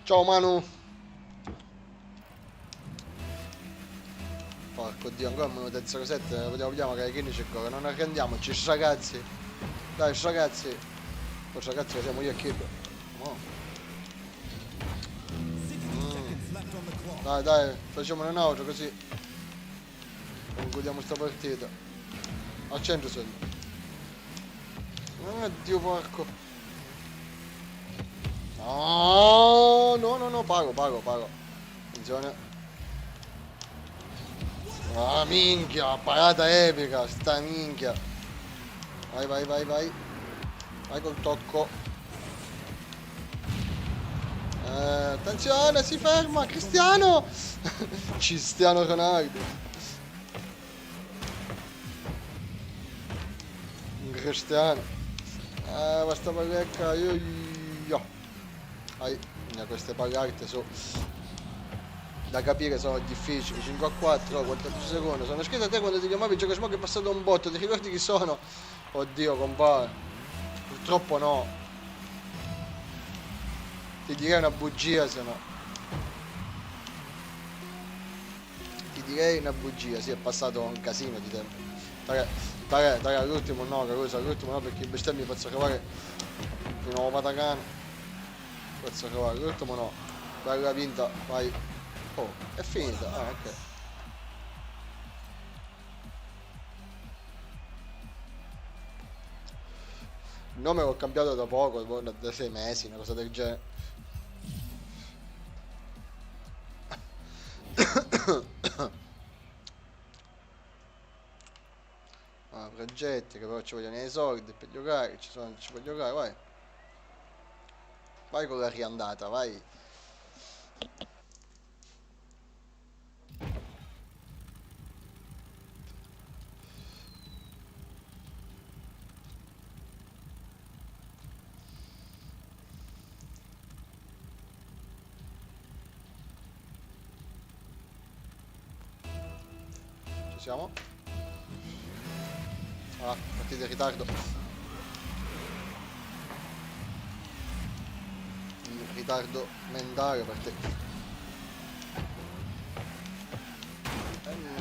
Ciao Manu. Porco dio, ancora minuto 07, vediamo che 15 ancora, non arrendiamoci ragazzi. Dai ragazzi. Poi ragazzi siamo io e Kid. Oh. Dai dai, facciamone un altro così. Concludiamo sta partita. Al centro sempre. Dio porco. No, no, no, no, pago. Attenzione. Ah, minchia, parata epica, sta minchia. Vai. Vai col tocco. Attenzione, si ferma, Cristiano! Cristiano Ronaldo. Cristiano. Questa pallecca, io. Vai, queste pallette sono da capire, sono difficili. 5 a 4, 14 secondi. Sono scritto a te quando ti chiamavi Gioco Smoke è passato un botto, ti ricordi chi sono? Oddio, compare. Purtroppo no. Ti direi una bugia se no. Ti direi una bugia, sì, è passato un casino di tempo. Dai, l'ultimo no, Caruso, l'ultimo no perché bestemmie faccio cavare di nuovo Patagano. Faccio cavare, l'ultimo no. Bella vinta, vai. Oh, è finita, ah ok. Il nome l'ho cambiato da poco, da 6 mesi, una cosa del genere. Ah, progetti che però ci vogliono i soldi per giocare, ci puoi giocare, vai. Vai con la riandata, vai. Ci siamo? Ah, partita in ritardo. In ritardo mentale per te.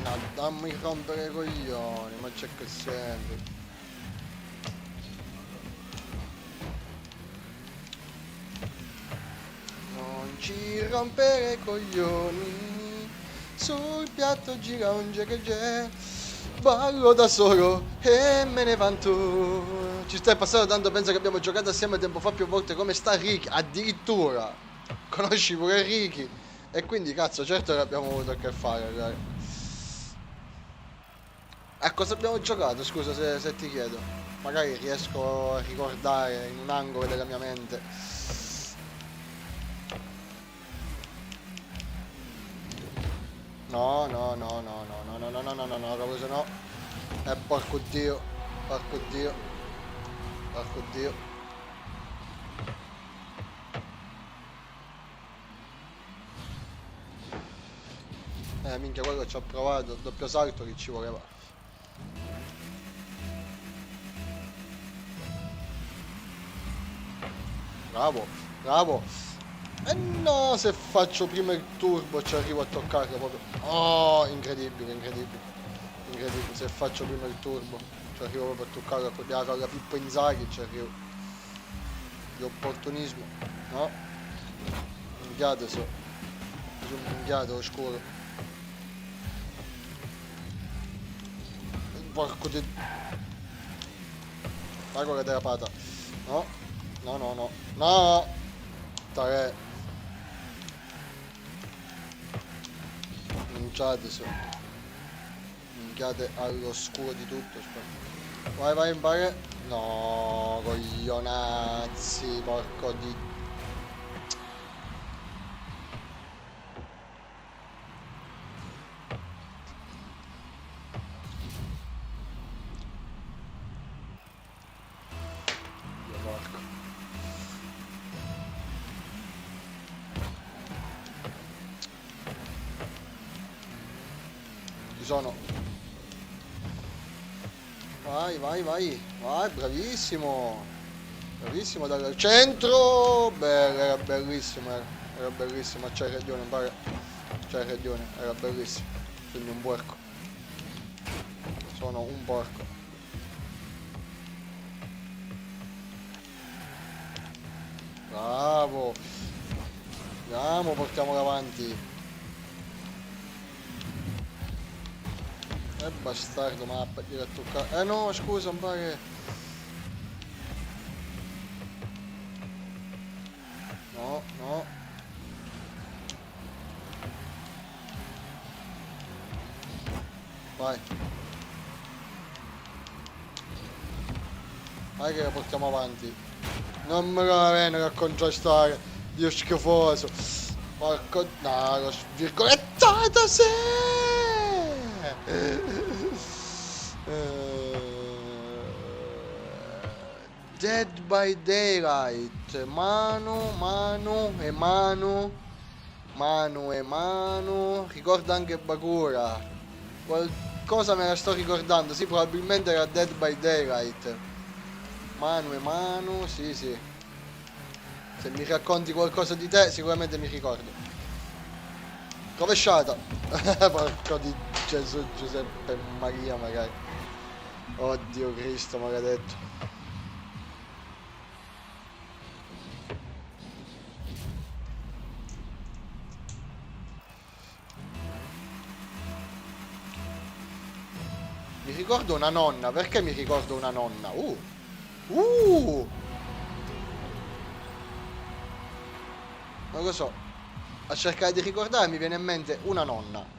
No, dammi rompere i coglioni, ma c'è che sempre. Non ci rompere i coglioni, sul piatto gira un gegege, ballo da solo e me ne vanto. Ci stai passando tanto, pensa che abbiamo giocato assieme tempo fa più volte, come sta Ricky? Addirittura, conosci pure Ricky? E quindi, cazzo, certo che abbiamo avuto a che fare, dai. A cosa abbiamo giocato, scusa se ti chiedo. Magari riesco a ricordare in un angolo della mia mente. No, no, no, no, no, no, no, no, no, no, no, no, Raposo no. Porco Dio, porco Dio, porco Dio. Minchia, quello ci ho provato, doppio salto che ci voleva. Bravo, bravo. E no, se faccio prima il turbo ci arrivo a toccarlo proprio. Oh, incredibile, incredibile. Incredibile, se faccio prima il turbo ci arrivo proprio a toccarlo con la Pippo Inzaghi ci arrivo. Di opportunismo, no? Minchiate so. Sono minchiate oscuro. Porco di... Vai con la derapata. No, no, no, no. No! Tare. Minchiate so. Minchiate all'oscuro di tutto, aspetta. Vai, vai, impare. No, coglionazzi, porco di... Dio porco. Ci sono. Vai, vai, vai. Vai, bravissimo. Bravissimo dal centro. Beh, era bellissimo, era bellissimo. C'hai ragione, pare. C'hai ragione, era bellissimo. Quindi un porco. Sono un porco. Bravo. Andiamo, portiamolo avanti. Bastardo, ma a toccare. No, scusa, mi pare. No, no. Vai. Vai che la portiamo avanti. Non me la viene a contrastare. Dio schifoso. Porco... No, lo virgolettato, sì! Dead by Daylight. Manu e Manu. Ricorda anche Bakura. Qualcosa me la sto ricordando. Sì, probabilmente era Dead by Daylight. Manu e Manu, sì, sì. Se mi racconti qualcosa di te, sicuramente mi ricordo. Rovesciata. Porco di Gesù, Giuseppe Maria, magari. Oddio Cristo, maledetto. Mi ricordo una nonna, perché mi ricordo una nonna? Non lo so. A cercare di ricordare mi viene in mente una nonna.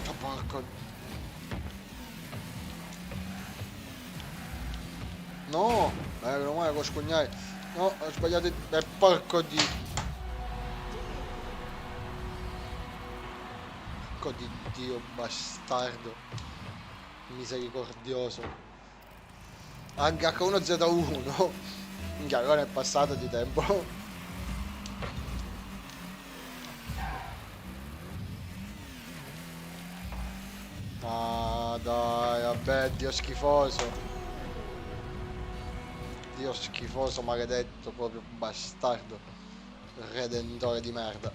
Oh, porco. No, non male con scugnare. No, ho sbagliato. Porco di... Porco di Dio, bastardo. Misericordioso. Anche H1Z1. Minchia, allora è passato di tempo. Ah, dai, vabbè, Dio schifoso. Dio schifoso, maledetto, proprio bastardo. Redentore di merda.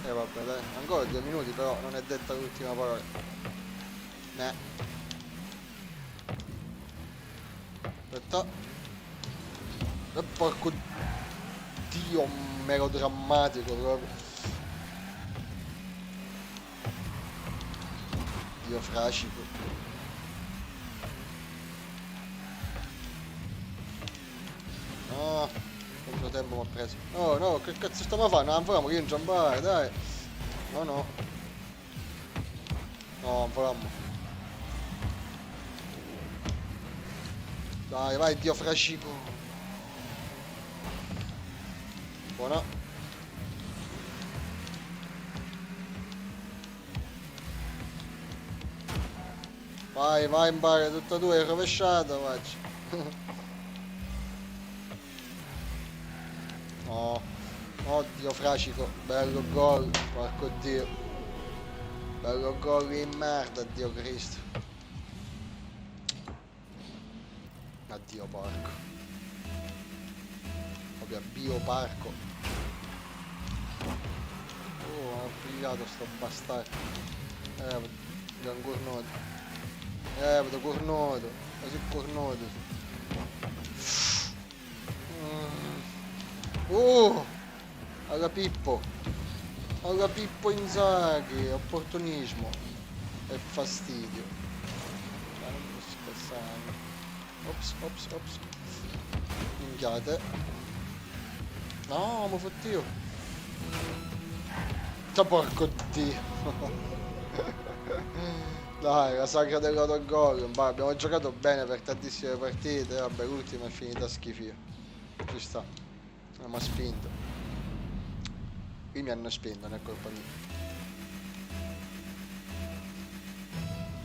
Vabbè. Dai, ancora 2 minuti però, non è detta l'ultima parola. Ne. Aspetta. E porco Dio, melodrammatico proprio. Dio fracico. No, quanto tempo mi ha preso. No, no, che cazzo stiamo a fare? Non vogliamo che inciampare, dai. No, no. No, non vogliamo. Dai, vai, Dio fracico. Buona. Vai, vai in bare, tutte e due, rovesciata, faccio. No. Oddio, fracico. Bello gol. Porco Dio. Bello gol in merda, Dio Cristo. Addio, porco. Proprio bioparco. Oh, ho pigliato sto bastardo. Vedo un cornuto. Vedo cornuto. Così cornuto. Alla Pippo. Alla Pippo Inzaghi. Opportunismo. E fastidio. Non posso passare. Ops, ops, ops. Minchiate. No, mi fottio. Porco Dio. Dai, la sagra dell'autogol. Abbiamo giocato bene per tantissime partite. Vabbè, l'ultima è finita schifio. Ci sta. Non mi ha spinto. Qui mi hanno spinto, non è colpa mia.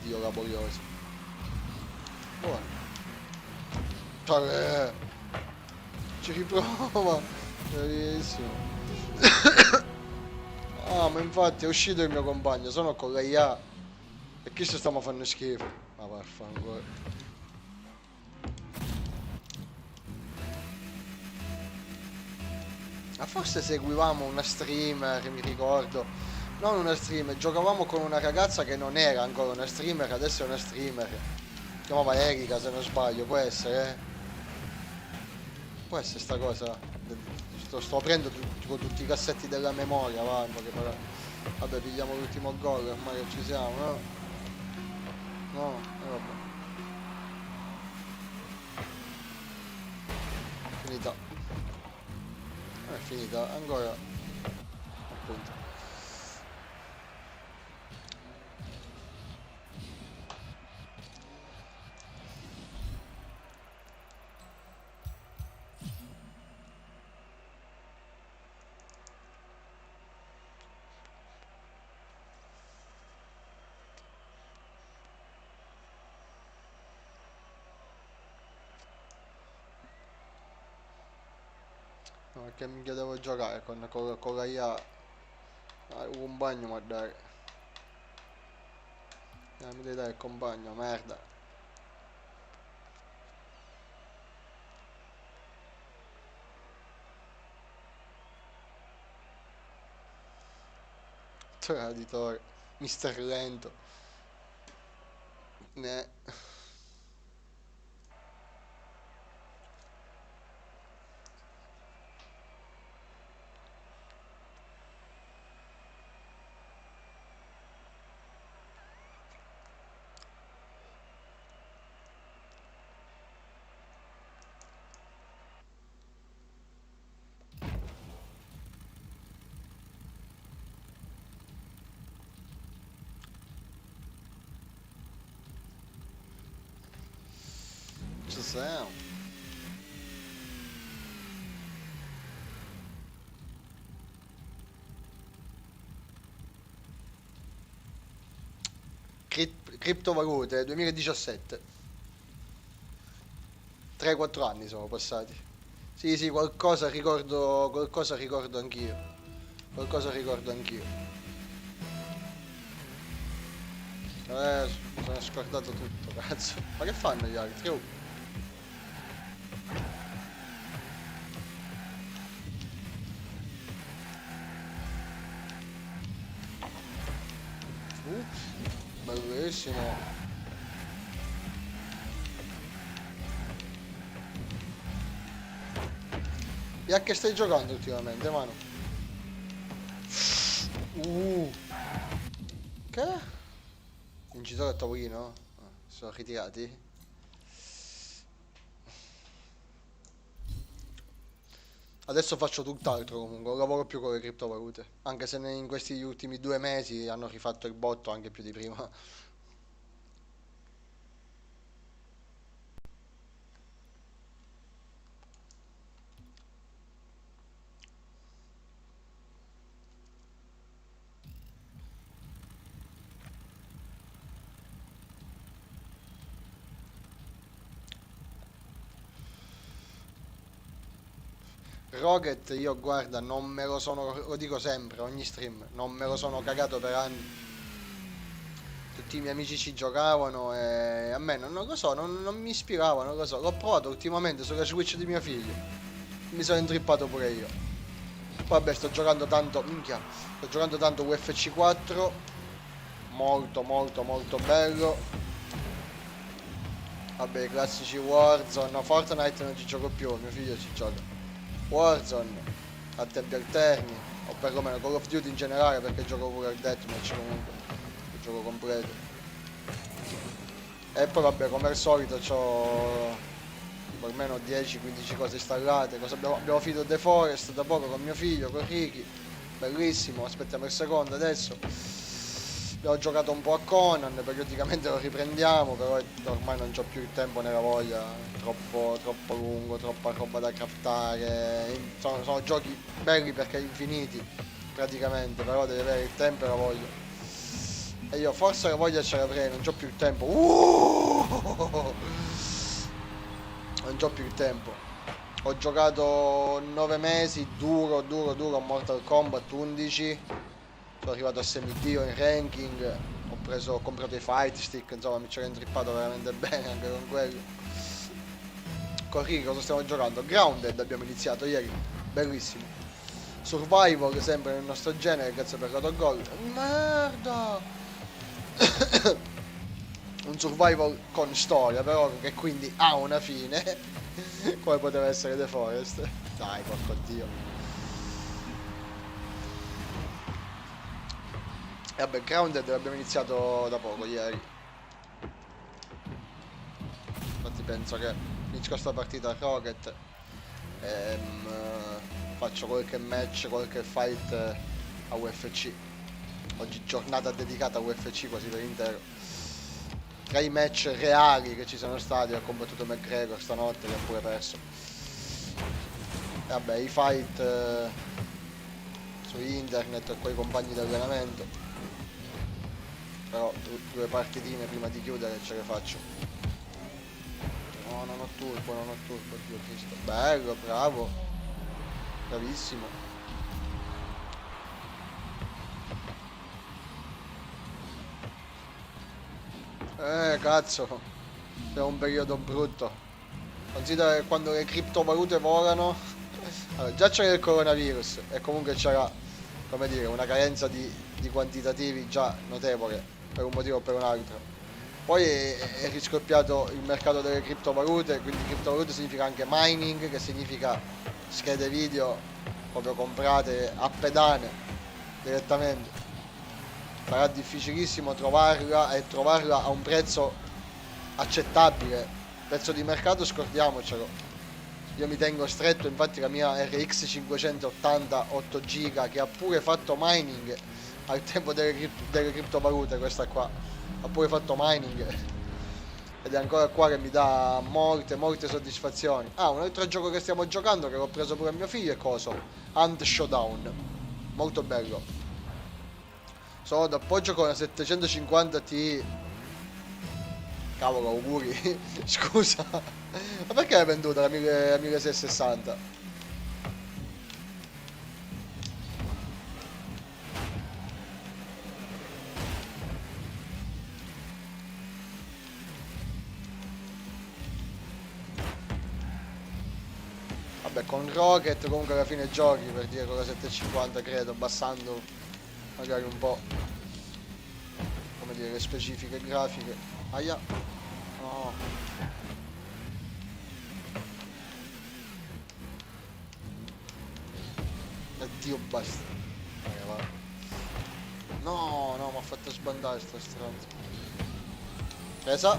Dio laborioso. Buono. Ci riprova. Bellissimo. Ah, ma infatti è uscito il mio compagno, sono con la IA. E chi ci stiamo facendo schifo? Ma vaffanculo. Ma forse seguivamo una streamer, mi ricordo. Non una streamer, giocavamo con una ragazza che non era ancora una streamer, adesso è una streamer. Si chiamava Erika, se non sbaglio, può essere, eh? Può essere sta cosa. Sto aprendo tipo tutti i cassetti della memoria, va, in poche parole. Vabbè, pigliamo l'ultimo gol, ormai che ci siamo, no? No, vabbè. Finita. È finita, ancora. Appunto. No, perché minchia devo giocare con la IA. Un bagno ma dai. Mi devi dare il compagno, merda. Traditore. Mister Lento. Ne. Ci siamo. Criptovalute 2017. 3-4 anni sono passati. Sì, sì, qualcosa ricordo anch'io. Qualcosa ricordo anch'io. Mi sono scordato tutto, cazzo. Ma che fanno gli altri? Oh. bellissimo. E a che stai giocando ultimamente, mano? Che? Vincitore a tavolino? Ah, sono ritirati? Adesso faccio tutt'altro comunque, non lavoro più con le criptovalute. Anche se in questi ultimi 2 mesi hanno rifatto il botto anche più di prima. Rocket io guarda, non me lo sono, lo dico sempre, ogni stream, non me lo sono cagato per anni. Tutti i miei amici ci giocavano e a me non lo so, non mi ispirava, non lo so. L'ho provato ultimamente sulla Switch di mio figlio. Mi sono intrippato pure io. Vabbè, sto giocando tanto, minchia, sto giocando tanto UFC 4. Molto molto molto bello. Vabbè, i classici Warzone, no, Fortnite non ci gioco più, mio figlio ci gioca. Warzone, a tempi alterni, o perlomeno Call of Duty in generale perché gioco pure al Deathmatch comunque, il gioco completo. E poi vabbè, come al solito c'ho almeno 10-15 cose installate. Abbiamo finito The Forest da poco con mio figlio, con Ricky, bellissimo, aspettiamo il secondo adesso. Abbiamo giocato un po' a Conan, periodicamente lo riprendiamo, però ormai non c'ho più il tempo né la voglia, troppo lungo, troppa roba da craftare. Sono giochi belli perché infiniti, praticamente, però devi avere il tempo e la voglia. E io forse la voglia ce l'avrei, non c'ho più il tempo. Non c'ho più il tempo. Ho giocato 9 mesi, duro a Mortal Kombat 11. Sono arrivato a semidio in ranking. Ho comprato i fight stick, insomma mi ci ero intrippato veramente bene anche con quello. Con Ricky cosa stiamo giocando? Grounded abbiamo iniziato ieri, bellissimo. Survival sempre nel nostro genere, grazie per l'autogol. Merda! Un survival con storia, però che quindi ha una fine, come poteva essere The Forest. Dai, porco dio. E vabbè, Grounded l'abbiamo iniziato da poco, ieri. Infatti penso che finisco sta partita a Rocket. Faccio qualche match, qualche fight a UFC. Oggi giornata dedicata a UFC quasi per intero. Tra i match reali che ci sono stati ho combattuto McGregor stanotte che ha pure perso. E vabbè, i fight su internet con i compagni di allenamento. Però 2 partitine prima di chiudere ce le faccio. No, non ho turbo, Dio Cristo. Bello, bravo. Bravissimo. Cazzo, è un periodo brutto. Considera che quando le criptovalute volano, allora, già c'era il coronavirus e comunque c'era, come dire, una carenza di quantitativi già notevole per un motivo o per un altro. Poi è riscoppiato il mercato delle criptovalute, quindi criptovalute significa anche mining, che significa schede video proprio comprate a pedane direttamente. Sarà difficilissimo trovarla e trovarla a un prezzo accettabile. Prezzo di mercato scordiamocelo. Io mi tengo stretto, infatti la mia RX 580 8 GB che ha pure fatto mining al tempo delle criptovalute, questa qua ha pure fatto mining ed è ancora qua che mi dà molte soddisfazioni. Ah, un altro gioco che stiamo giocando che l'ho preso pure a mio figlio è coso, Hunt Showdown, molto bello. Sono d'appoggio con la 750 Ti. Cavolo, auguri. Scusa. Ma perché l'hai venduta la 1660? Vabbè, con Rocket comunque alla fine giochi, per dire, con la 750 credo, abbassando magari un po', come dire le specifiche grafiche. Aia. No. Addio, basta. Va. No, no, mi ha fatto sbandare sta stronza. Presa.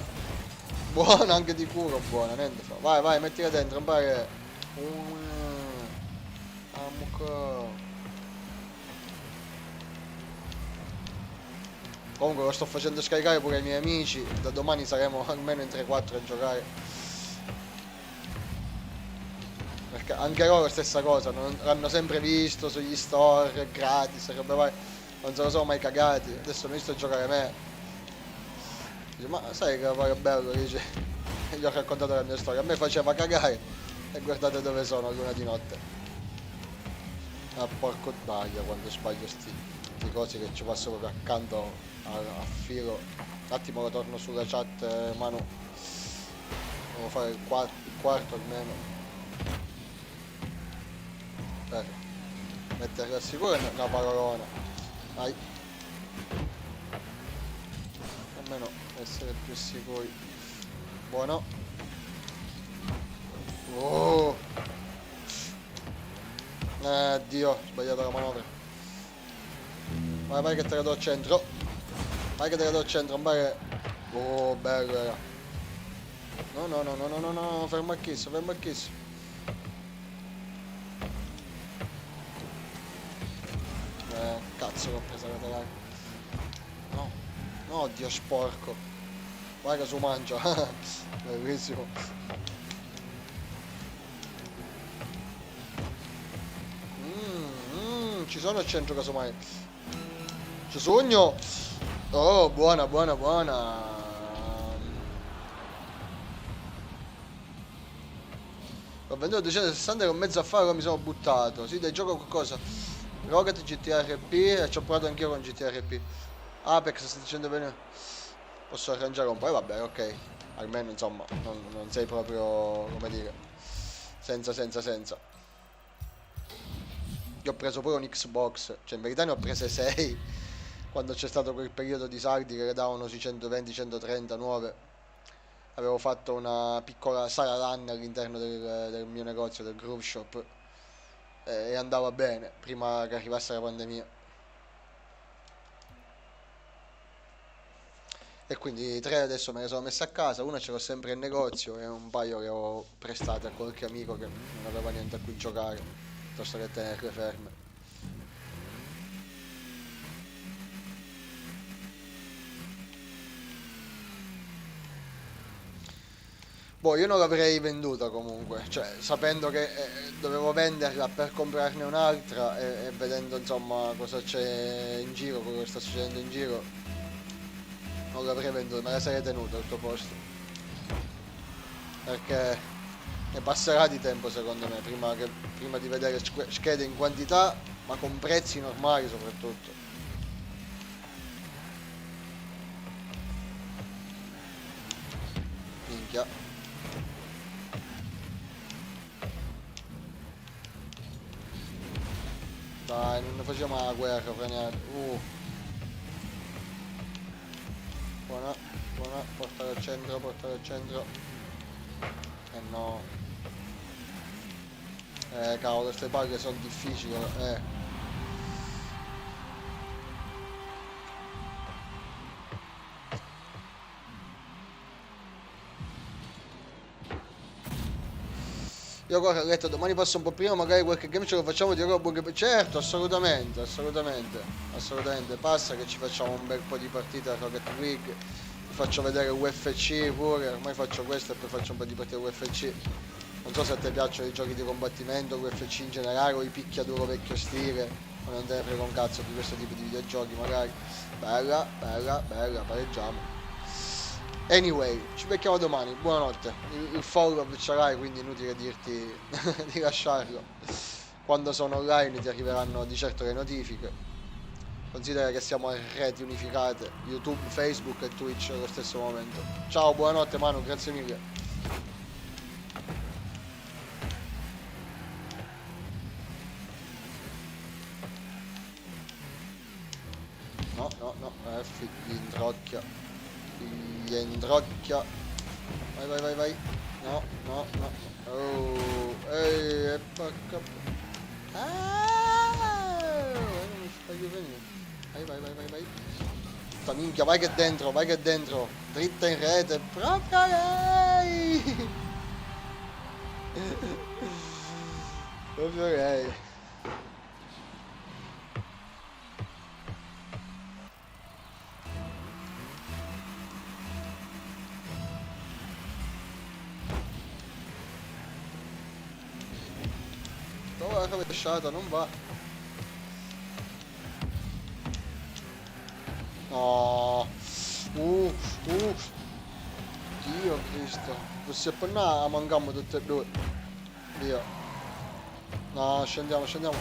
Buona anche di culo, buona, niente fa. Vai, vai, mettila dentro, non pare. Amuco. Comunque lo sto facendo scaricare pure ai miei amici. Da domani saremo almeno in 3-4 a giocare. Perché anche loro stessa cosa, l'hanno sempre visto sugli store, gratis, robe vai. Non se lo sono mai cagati. Adesso mi visto giocare me. Dice, ma sai che pare bello? Dice, gli ho raccontato la mia storia. A me faceva cagare. E guardate dove sono, l'una di notte. Ah, porco sbaglio quando sbaglio sti cosi che ci passo proprio accanto a filo. Un attimo lo torno sulla chat, Manu. Devo fare il quarto almeno. Metterla sicuro è una parolona. Dai. Almeno essere più sicuri. Buono. Oh. Dio, ho sbagliato la manovra. Vai, vai che te la do al centro. Vai che te la do al centro, non vai. Oh, bello era. No, no, no, no, no, no, no, fermo a kiss, fermo a kiss. Cazzo l'ho presa laterale. No, no, Dio sporco. Vai che su mangia. Bellissimo. Ci sono al centro casomai. Ci sogno. Oh, buona, buona, buona. Ho venduto 260 con mezzo affare e mi sono buttato. Sì, dai, gioco qualcosa. Rocket GTRP e ci ho provato anch'io con GTRP. Apex sta dicendo bene. Posso arrangiare un po', vabbè, ok. Almeno insomma, non sei proprio, come dire, senza. Io ho preso pure un Xbox, cioè in verità ne ho prese 6 quando c'è stato quel periodo di saldi che le davano sui 120-130 nuove. Avevo fatto una piccola sala LAN all'interno del mio negozio, del Groove Shop, e andava bene prima che arrivasse la pandemia. E quindi 3 adesso me le sono messe a casa, una ce l'ho sempre in negozio e un paio le ho prestate a qualche amico che non aveva niente a cui giocare, piuttosto che tenerle ferme. Boh, io non l'avrei venduta comunque, cioè sapendo che dovevo venderla per comprarne un'altra e vedendo insomma cosa c'è in giro, quello che sta succedendo in giro, non l'avrei venduta, me la sarei tenuta al tuo posto. Perché ne passerà di tempo secondo me, prima di vedere schede in quantità, ma con prezzi normali soprattutto. Minchia. Dai, non ne facciamo la guerra, franiare. Buona, buona, portare al centro, portare al centro. No. Cavolo, queste palle sono difficili, Io guarda, ho detto domani passo un po' prima, magari qualche game ce lo facciamo di roba che... Certo, assolutamente, assolutamente. Passa che ci facciamo un bel po' di partite a Rocket League. Vi faccio vedere UFC pure, ormai faccio questo e poi faccio un po' di partite UFC. Non so se a te piacciono i giochi di combattimento, UFC in generale o i picchiaduro vecchio stile, ma non te ne frega un cazzo di questo tipo di videogiochi magari. Bella, pareggiamo. Anyway, ci becchiamo domani, buonanotte. Il follow ce l'hai, quindi inutile dirti di lasciarlo. Quando sono online ti arriveranno di certo le notifiche. Considera che siamo a reti unificate, YouTube, Facebook e Twitch allo stesso momento. Ciao, buonanotte Manu, grazie mille. No, F gli introcchia. Gli introcchia. Vai, vai, vai, vai. No, no, no. Oh, ehi, e porca... non mi fai venire. Vai, vai, vai, vai, vai. Sta minchia, vai che dentro, vai che dentro. Dritta in rete, proprio lei. Proprio lei. La rovesciata non va. No. Dio Cristo. Se poi no, mangiamo tutte e due. Via. No, scendiamo, scendiamo.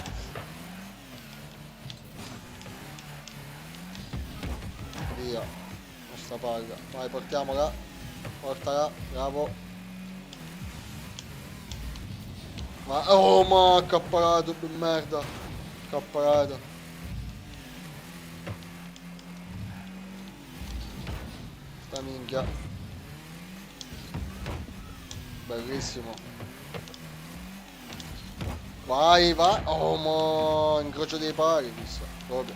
Via. Questa paga. Vai, portiamola. Portala, bravo. Ma, oh, ma che apparato di merda. Che apparato. Sta minchia. Bellissimo. Vai, vai. Oh, ma incrocio dei pari, visto. Proprio.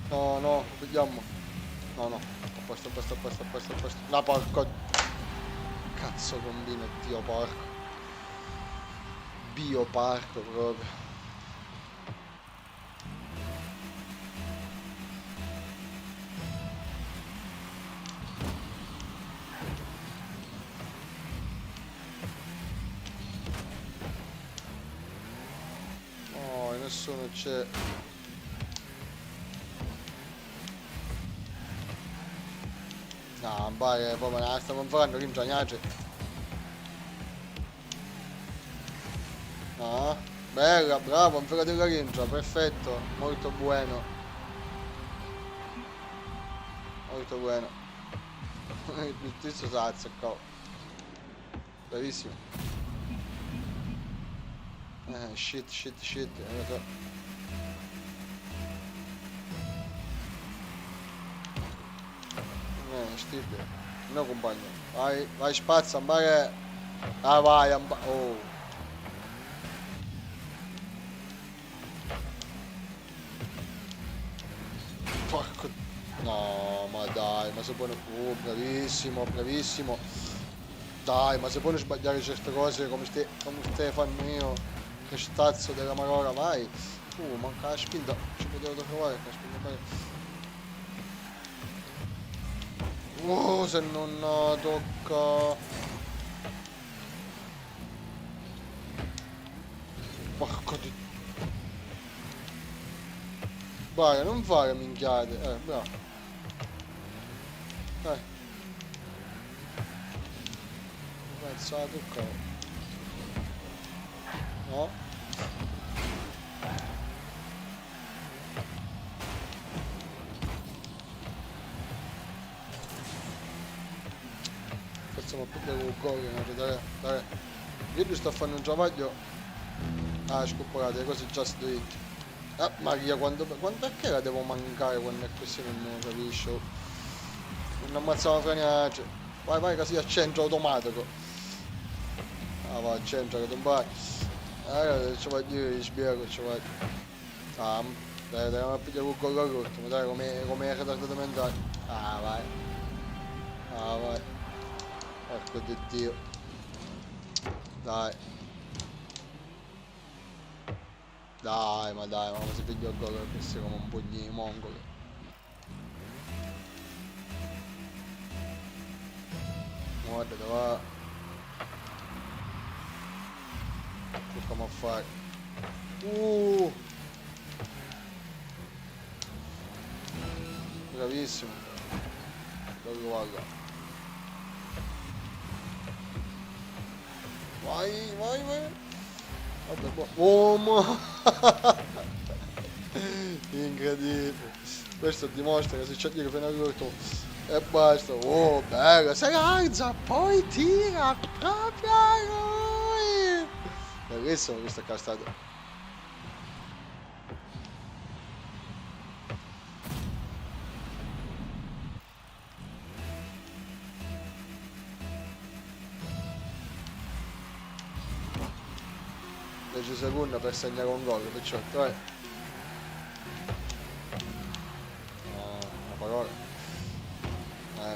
No, no, vediamo. No, no. A posto, a posto, a posto, a posto, a posto. La porco. Cazzo combina, Dio porco. Dio porco proprio. Oh, nessuno c'è. No, pare proprio la stiamo facendo ringiagnare. No, bella, bravo, un della ringia, perfetto, molto buono. Molto buono. Il tizio si azzeccò. Bravissimo. Shit, shit, shit. Stupid. No compagno. Vai, vai, spazza, ambare. Ah, vai, oh. Porco. No, ma dai, ma se può... Oh, bravissimo, bravissimo. Dai, ma se può sbagliare certe cose come Stefano io. Che stazzo della marora, vai. Manca la spinta. Ci potevo trovare la spinta. Oh, se non tocca. Porco di... Vai, non fare minchiate. Bravo. Dai. Pensa la tocca. No. Facciamo più del gol, dai. Io gli sto a fare un giavaglio. Ah, scopolate, le cose just do it. Ah, Maria, quando perché la devo mancare quando è così non capisco. Non ammazzavo franiace. Vai, vai, che si accende automatico. Ah, va, accende, che non vai. Allora, ci voglio dire, spiego, ci voglio. Ah, dai, ma pigliare un gol all'ultimo, dai, come retardato mentale. Ah, vai. Ah, vai. Porco di Dio. Dai. Dai, ma si piglia il gol per essere come un pugno di mongoli. Guarda, dove va? Che come a fare? Bravissimo. Dove guarda? Vai, vai, vai. Vabbè, oh, ma... Incredibile. Questo dimostra che se c'è dire fino all'ultimo E basta. Oh, bella, si alza, poi tira proprio a lui. Bellissimo questo castato. Secondo per segnare un gol, perciò vai. Una parola.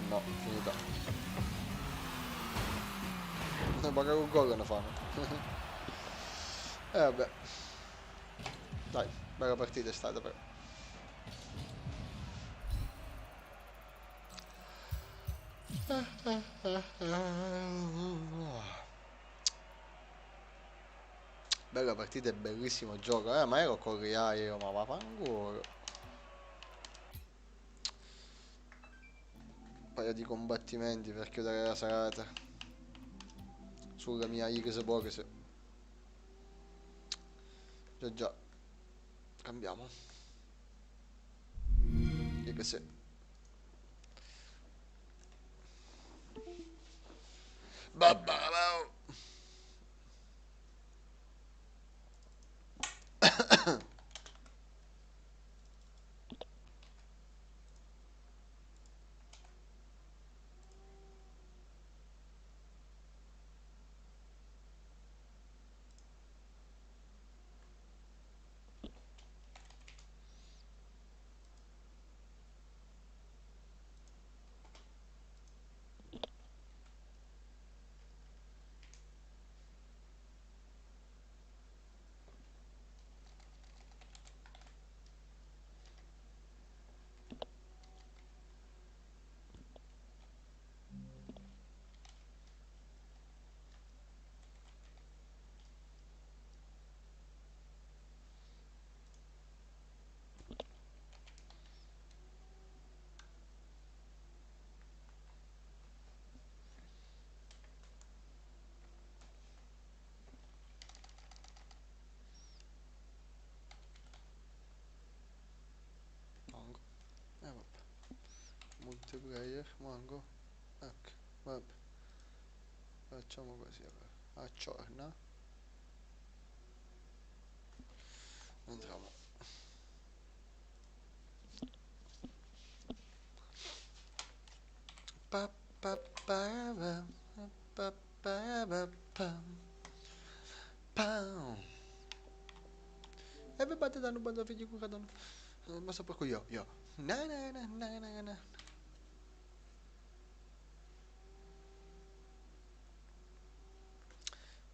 No, finita. Magari un gol ne fanno. Vabbè. Dai, bella partita è stata però. Bella partita e bellissimo gioco. Ma ero con io, ma va fanculo. Un paio di combattimenti per chiudere la serata. Sulla mia Xbox. Già già. Cambiamo. X. Babba. Mango. Vabbè. Multiplayer, mango. Ecco, vabbè. Facciamo così allora. Acciorna. Andiamo. Pa, pa, pa, pa, pa, pa, pa, pa. Everybody dando banda figli con cadano. Ma so proprio io. Na na na na na na.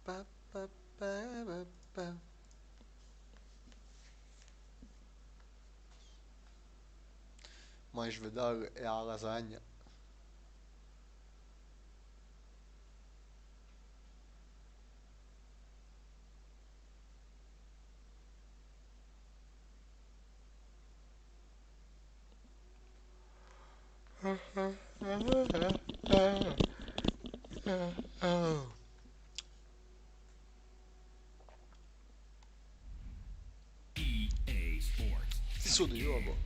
Pa, pa, pa, pa, pa. Mais vedere è a lasagna. Ti sono io, boh.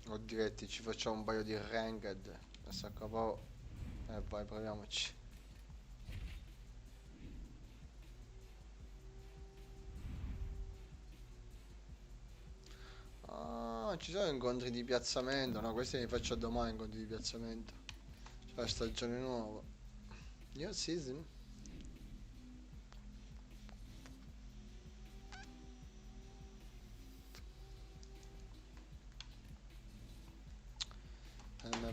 Ho diretti, ci facciamo un paio di ranked. Adesso accapo. E vai, proviamoci. Ah, ci sono incontri di piazzamento. No, questi li faccio domani, incontri di piazzamento. C'è la stagione nuova. New season.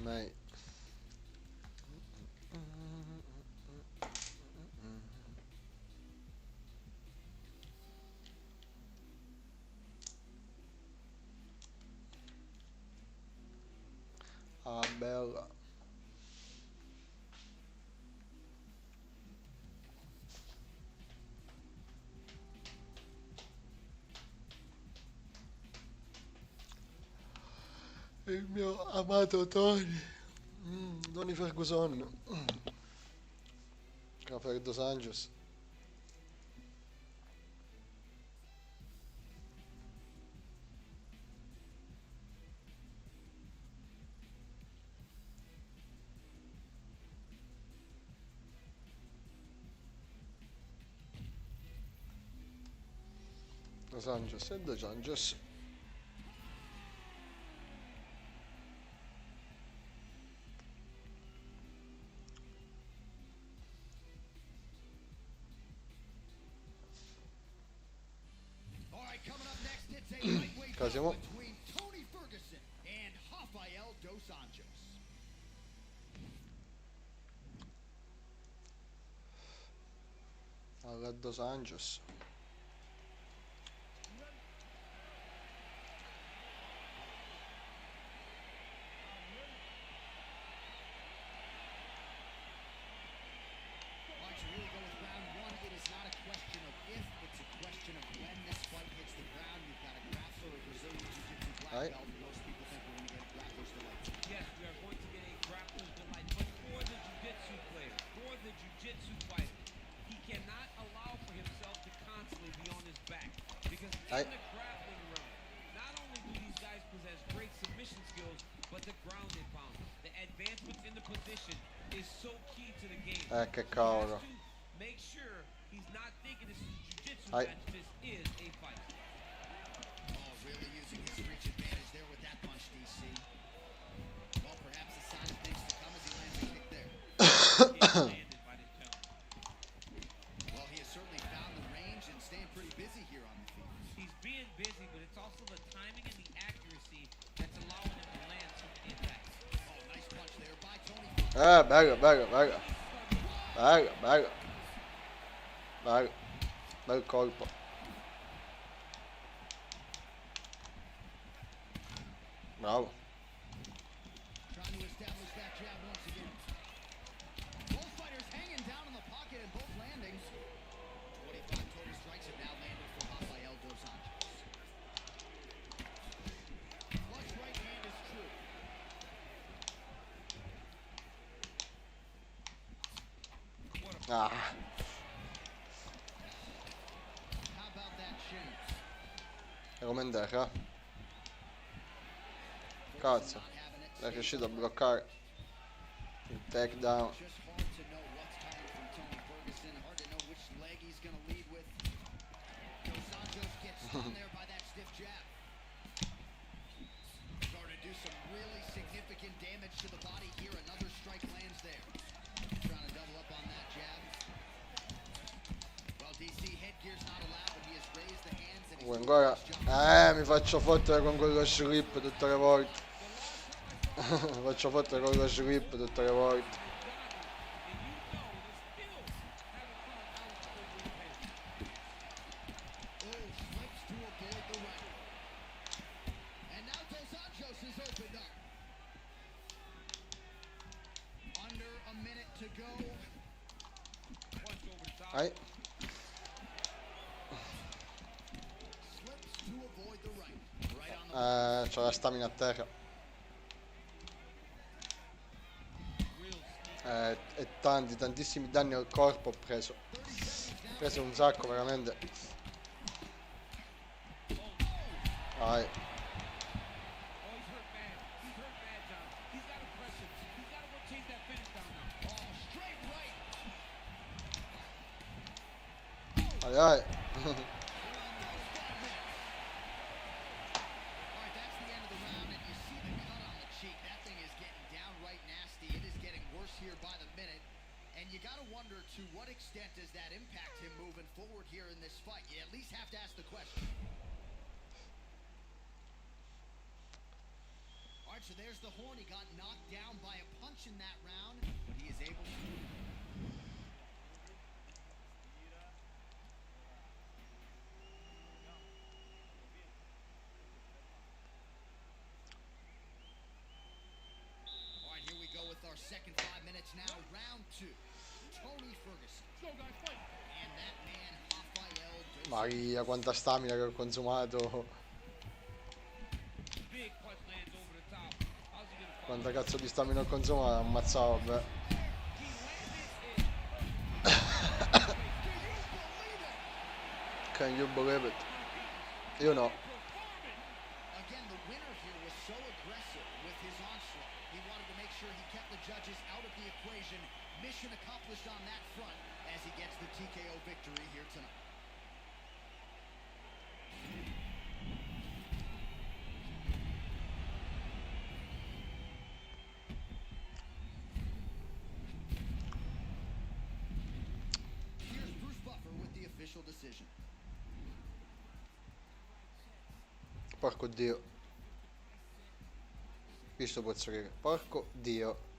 MMA. Ah, bella. Il mio amato Tony. Tony Ferguson. Rafael Dos Anjos. Dos Anjos e Dos Anjos. Casiamo. Tony Ferguson and Rafael Dos Anjos. Alla Dos Anjos. Alright, so here we go with round one. It is not a question of if, it's a question of when this fight hits the ground. You've got a grappler, a Brazilian Jiu-Jitsu black belt. Most people think we're going to get grappler's delight. Yes, we are going to get a grappler's delight, but for the jiu-jitsu player, for the jiu-jitsu fighter, he cannot allow for himself to constantly be on his back. Because in the grappling realm, not only do these guys possess great submission skills, but the ground and pound, the advancements in the position is so key to the game. Che He cavolo. has to make sure he's not thinking this is a jiu-jitsu match, this is a fight. Oh, really using his reach advantage there with that punch, DC. Well, perhaps a sign of things to come as he lands a kick there. Landed by this gentleman. Well, he has certainly found the range and staying pretty busy here on the feet. He's being busy, but it's also the timing and the accuracy that's allowing him to land some impacts. Oh, nice punch there by Tony. Bello, bello, bello. Bello, bello. Bello. Bel colpo. Bravo. Trying to establish that jab once again. Both fighters hanging down in the pocket in both landings. 25 total strikes have now landed for Rafael Dos Anjos. Flush right hand is true. Ah, How about that chin? è come in terra. Cazzo. Not having it. È riuscito a bloccare il takedown. Just hard to know what's coming from Tony Ferguson. Hard to know which leg he's going to lead with. Dos Anjos gets down there by that stiff jab. Starting to do some really significant damage to the body here. Another strike lands there. Trying to double up on that jab. Well, DC, headgear's not allowed, but he has raised the hands and he's doing Ancora. his job. Mi faccio fottere con quello slip tutte le volte. Mi faccio fottere con lo slip tutte le volte. Oh, slips to avoid the right. And now Dos Anjos is opened up. Under a minute to go. Punch over the top. Ai. Slips to avoid the right. Right on the C'ho la stamina a terra. Real sneaky. E tantissimi danni al corpo ho preso. Ho preso un sacco veramente. Vai. Oh, he's hurt bad. He's hurt bad, John. He's got to press him. He's got to go chase that finish down now. Oh, straight right. Vai, vai. All right, that's the end of the round, and you see the cut on the cheek. That thing is getting downright nasty. It is getting worse here by the minute. And you got to wonder, to what extent does that impact him moving forward here in this fight? You at least have to ask the question. All All right, so there's the horn. He got knocked down by a punch in that round, but he is able to. All right, here we go with our second 5 minutes now. Round 2. Tony Ferguson. And that man, Rafael Dos Maria, quanta stamina che ho consumato. Big punch lands over the top. How's he gonna Quanta cazzo di stamina ho consumato, ammazzavo, vabbè. Can you believe it? Io no. Again, the winner here was so aggressive with his onslaught. He wanted to make sure he kept the judges out of the equation. Mission accomplished on that front as he gets the TKO victory here tonight. Here's Bruce Buffer with the official decision. Porco dio. Qui sto pozzo che. Porco dio.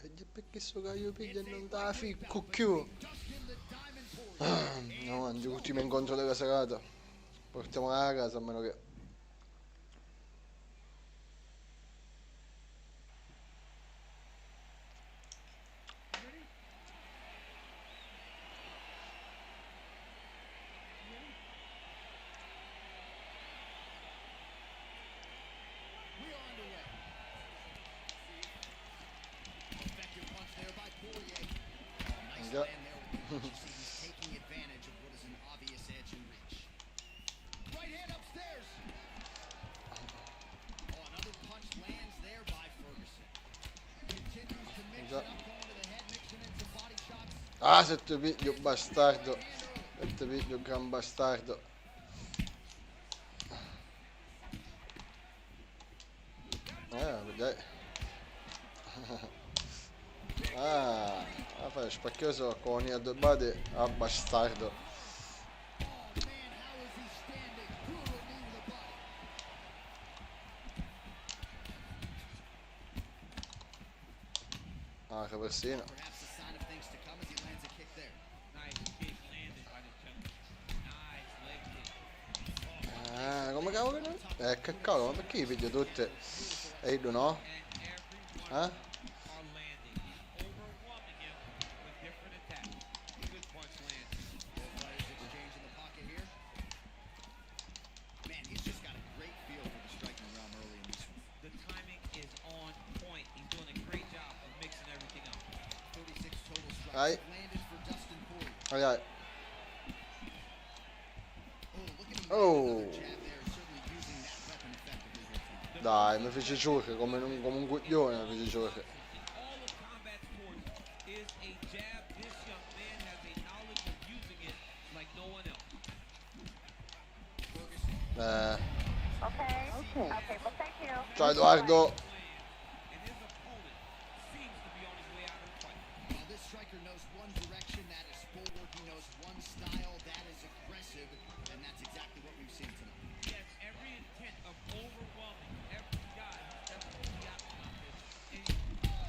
E perché sto caio piglia e non da ficco più? No, man, l'ultimo incontro della serata. Portiamola a casa a meno che. We are underway. Effective punch there by Poirier. Nice Yeah. land there with the punch. You see he's taking advantage of what is an obvious edge and reach. Right hand upstairs. Oh, another punch lands there by Ferguson. Continues to mix Yeah. it up, going to the head, mixing in some body shots. Ah, se ti piglio bastardo. Se ti piglio gran bastardo. Dai. Ah, a fare spacchioso con i addobbati a bastardo. Oh, man, how is he standing? Brutal knee to the body. Ah, che persino. Perhaps a sign of things to come as he lands a kick there. Nice kick landed by the gentleman. Nice leg kick. Ah, come cavolo che non. Che cavolo, ma perché i piglio tutte? E io no? And every one Eh? are landing. He's overwhelming him with different attacks. Good punch lands. Both fighters exchange in the pocket here. Man, he's just got a great feel for the striking realm early in this one. The timing is on point. He's doing a great job of mixing everything up. 36 total strikes Aye. landed for Dustin Poirier. Ai ai. Oh, look at him land Oh. another jab there, certainly using that weapon effectively here tonight. Dai, mi fece giocare come un coglione, mi fece giocare. In all of combat sports is a jab. This young man has a knowledge of using it like no one else. Ferguson. Okay. Well, thank you. Ciao Edoardo. And his opponent seems to be on his way out of the fight. Well, this striker knows one direction, that is forward. He knows one style, that is aggressive, and that's exactly what we've seen tonight. He has every intent of overwhelming every guy who steps into the octagon. And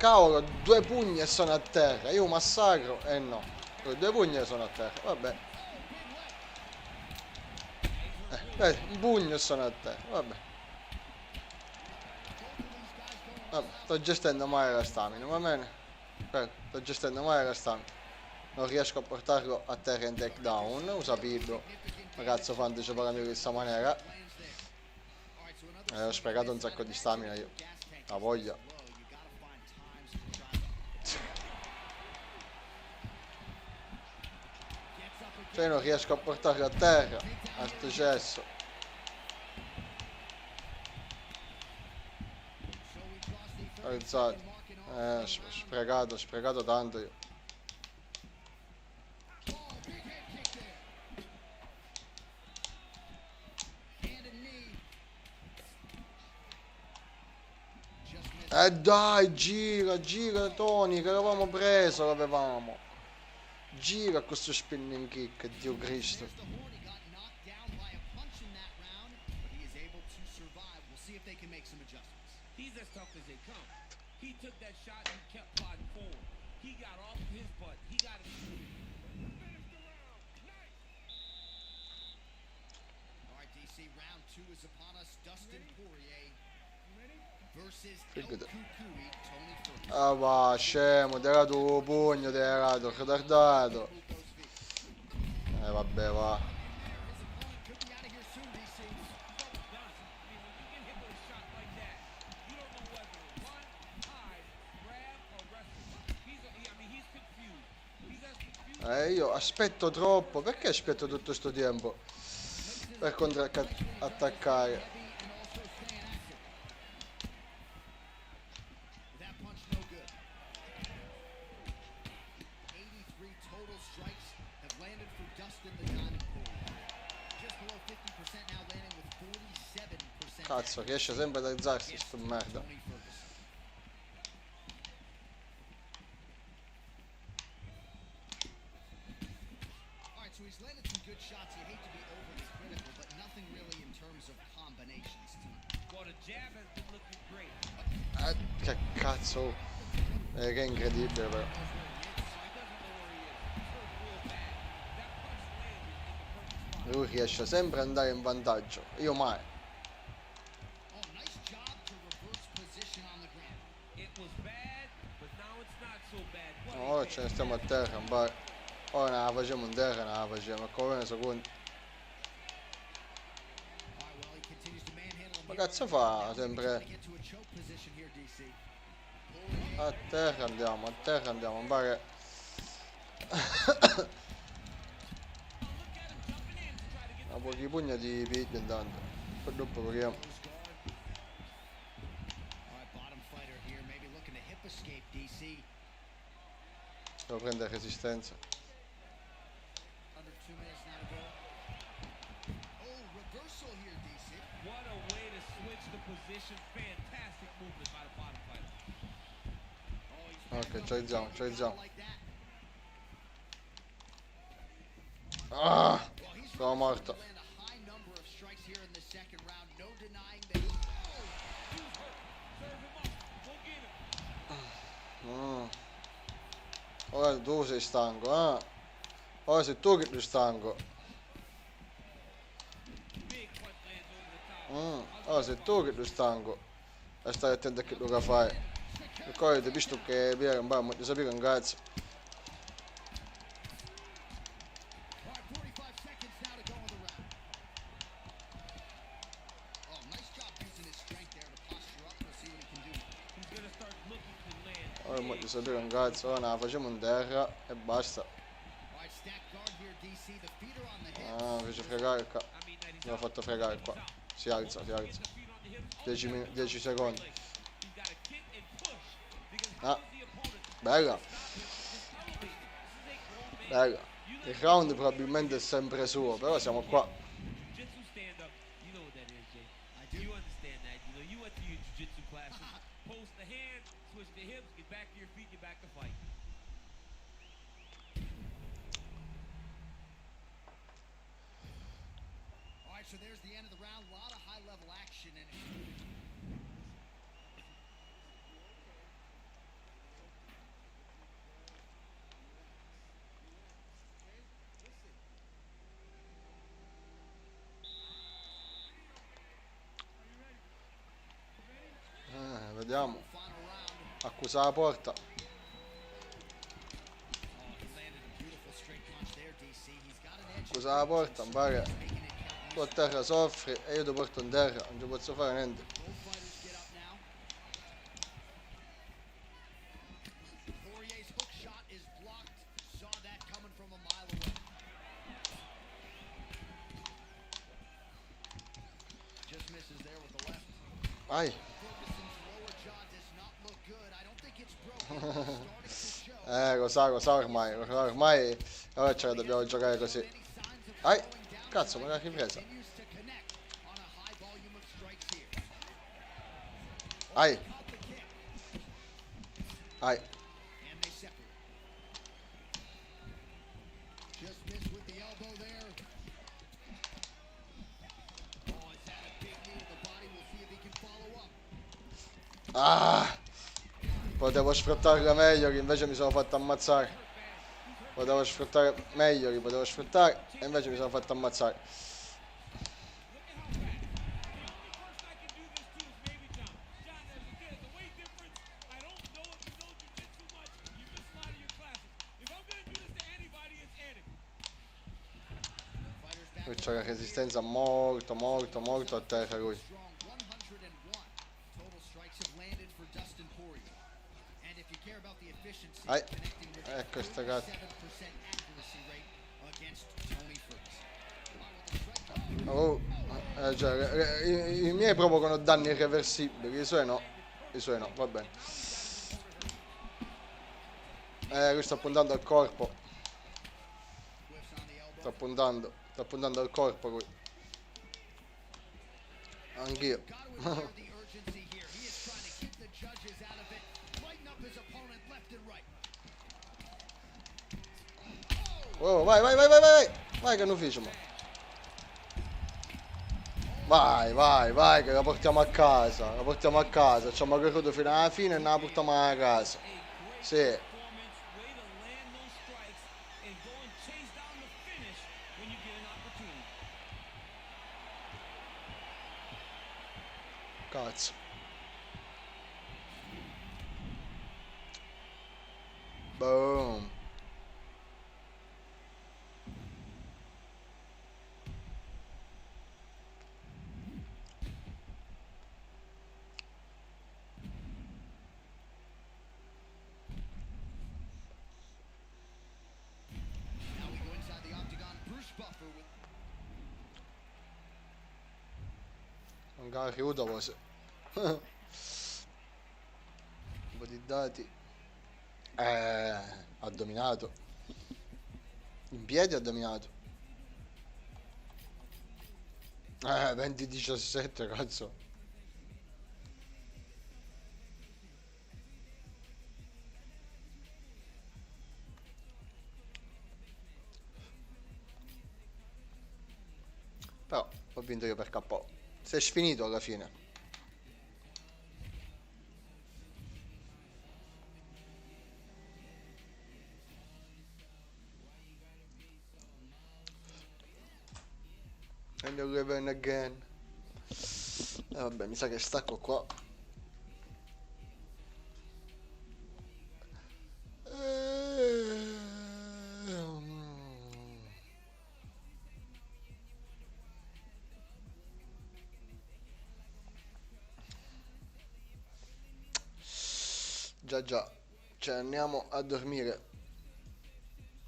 Cavolo, 2 pugni e sono a terra. Io massacro e no. Con 2 pugni e sono a terra. Vabbè. Un pugno sono a te, vabbè. Vabbè, sto gestendo male la stamina, va bene? Sto gestendo male la stamina. Non riesco a portarlo a terra in takedown, ho capito. Ragazzo fantaci per in questa maniera. Ho sprecato un sacco di stamina io. La voglia. Cioè non riesco a portarlo a terra. A sto cesso. Alzato. Sprecato tanto io. Dai, gira Tony, che l'avevamo preso, l'avevamo. Gira questo spinning kick, Dio Cristo. There's the horn. He got knocked down by a punch in that round, but he is able to survive. We'll see if they can make some adjustments. He's as tough as they come. He took that shot and kept plodding forward. He got off his butt. He got it. All right, DC, round 2 is upon us. Dustin Poirier versus El Figurati. Kukui, Tony Ferguson. Ah va, scemo, ti ha dato un pugno, ti ha dato, ritardato. Move those feet. Vabbè, va. His opponent could be out of here soon, DC. Done. I mean, when you get hit with a shot like that, you don't know whether to run, hide, grab, or wrestle. He's confused. He's as confused. Io aspetto troppo, perché aspetto tutto sto tempo? Per attaccare. That punch no good. 83 total strikes have landed for Dustin the Diamond Poirier. Just below 50% now, landing with 47%. Cazzo, riesce sempre ad alzarsi sto merda. Tony Ferguson. All right, so he's landed some good shots. You hate to be overly critical, but nothing really in terms of combinations tonight. Well, the jab has been looking great. Che cazzo. Che incredibile però. He doesn't know where he is. He's hurt real bad. That punch landed in the perfect spot. Lui riesce sempre ad andare in vantaggio. Io mai. Oh, nice job to reverse position on the ground. It was bad, but now it's not so bad. What a Ora hit. ce ne stiamo a terra, bar. Ora ne la facciamo in terra, ne la facciamo. Come un secondo. All right, well, he continues to manhandle him. Ma here. cazzo fa sempre? Trying to get to a choke position here, DC. Poirier. A terra andiamo, bar. A pochi pugni di piglia intanto. Poi dopo proviamo. Close guard. All right, bottom fighter here, maybe looking to hip escape, DC. Devo prendere resistenza. Under 2 minutes now to go. Oh, reversal here, DC. What a way to switch the position. Fantastic movement by the bottom fighter. Oh, he's Ok, ci alziamo, ci alziamo. like that. Ah! Well, he's Sono morto. land a high number of strikes here in the second round. No denying that. Serve him up. Go get him. Ora tu sei stanco, eh? Ora sei tu che sei stanco. Big punch lands over the top. Ora sei tu che sei stanco. E stai attento a che lo fai. Ricordati, visto che viene un po' di sapere un cazzo. All right, 45 seconds now to go in the round. Oh, nice job using his strength there to posture up. We'll see what he can do. He's gonna start looking to land. Ora mo di sapere un cazzo, ora la facciamo in terra e basta. All right, stack guard here, DC. The feet are on the hips. Fece fregare qua. I mean, that he's Mi ha out. fatto fregare qua. Si alza, si alza. Get the feet on the hips. 10 secondi. He's got to kick and push because Ah. how is the opponent Bella, stop him? Just elevate. This is a grown man. bella. Il round probabilmente è sempre suo, però siamo qua. Jiu-jitsu stand up. You know what that is, Jay. I do. You understand that. You know, you went to your jiu-jitsu classes. Post the hand, switch the hips, get back to your feet, get back to fight. All right, so there's the end of the round. A lot of high-level action in it. Vediamo. Accusa la porta. Accusa la porta, mi pare. Tu a terra soffri e io ti porto in terra, non ci posso fare niente. Poirier's hook shot is blocked. Saw that coming from a mile away. Just misses there with the left. Vai. Ferguson's lower jaw does not look good. I don't think it's broken. It's starting to show. Lo sa ormai ora ce la dobbiamo giocare così. Any signs of Vai. slowing down? Cazzo, me l'ha ripresa. Continues to connect on a high volume of strikes here. Vai. Caught the kick, Vai. and they separate. Just missed with the elbow there. Oh, it's had a big knee to the body. We'll see if he can follow up. Ah. Potevo sfruttarla meglio che invece mi sono fatto ammazzare. Potevo sfruttare meglio che potevo sfruttare e invece mi sono fatto ammazzare. Lui c'ha la resistenza molto a terra lui. Strong 101 total strikes have landed for Dustin Poirier. And if you care about the efficiency, Ai. connecting with a Ecco sta cazzo. 47% accuracy rate against Tony Ferguson. Oh, cioè, i miei provocano danni irreversibili, i suoi no, va bene. Lui sta puntando al corpo, Whiffs on the elbow. sta puntando al corpo lui. Anch'io. Got to admire the urgency here. He is trying to keep the judges out of it, lighten up his opponent left and right. Oh, vai, vai che non ufficio, vai, che la portiamo a casa, ci abbiamo corruto fino alla fine e non la portiamo a casa. Sì, Way to land those strikes and go and chase down the finish when you get an opportunity. cazzo. Boom. Now we go inside the octagon. Bruce Buffer with Magari chiudo cose. Un po' di dati. Ha dominato. In piedi ha dominato. 20-17, cazzo. Però ho vinto io per KO. Si è sfinito alla fine. And you'll live in again. Vabbè, mi sa che stacco qua. Già, cioè andiamo a dormire.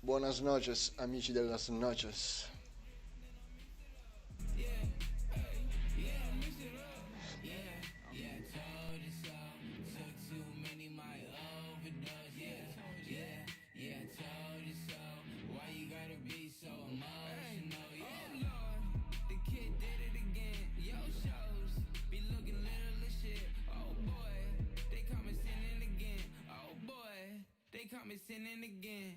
Buonas noches, amici della noches. They caught me sinning again.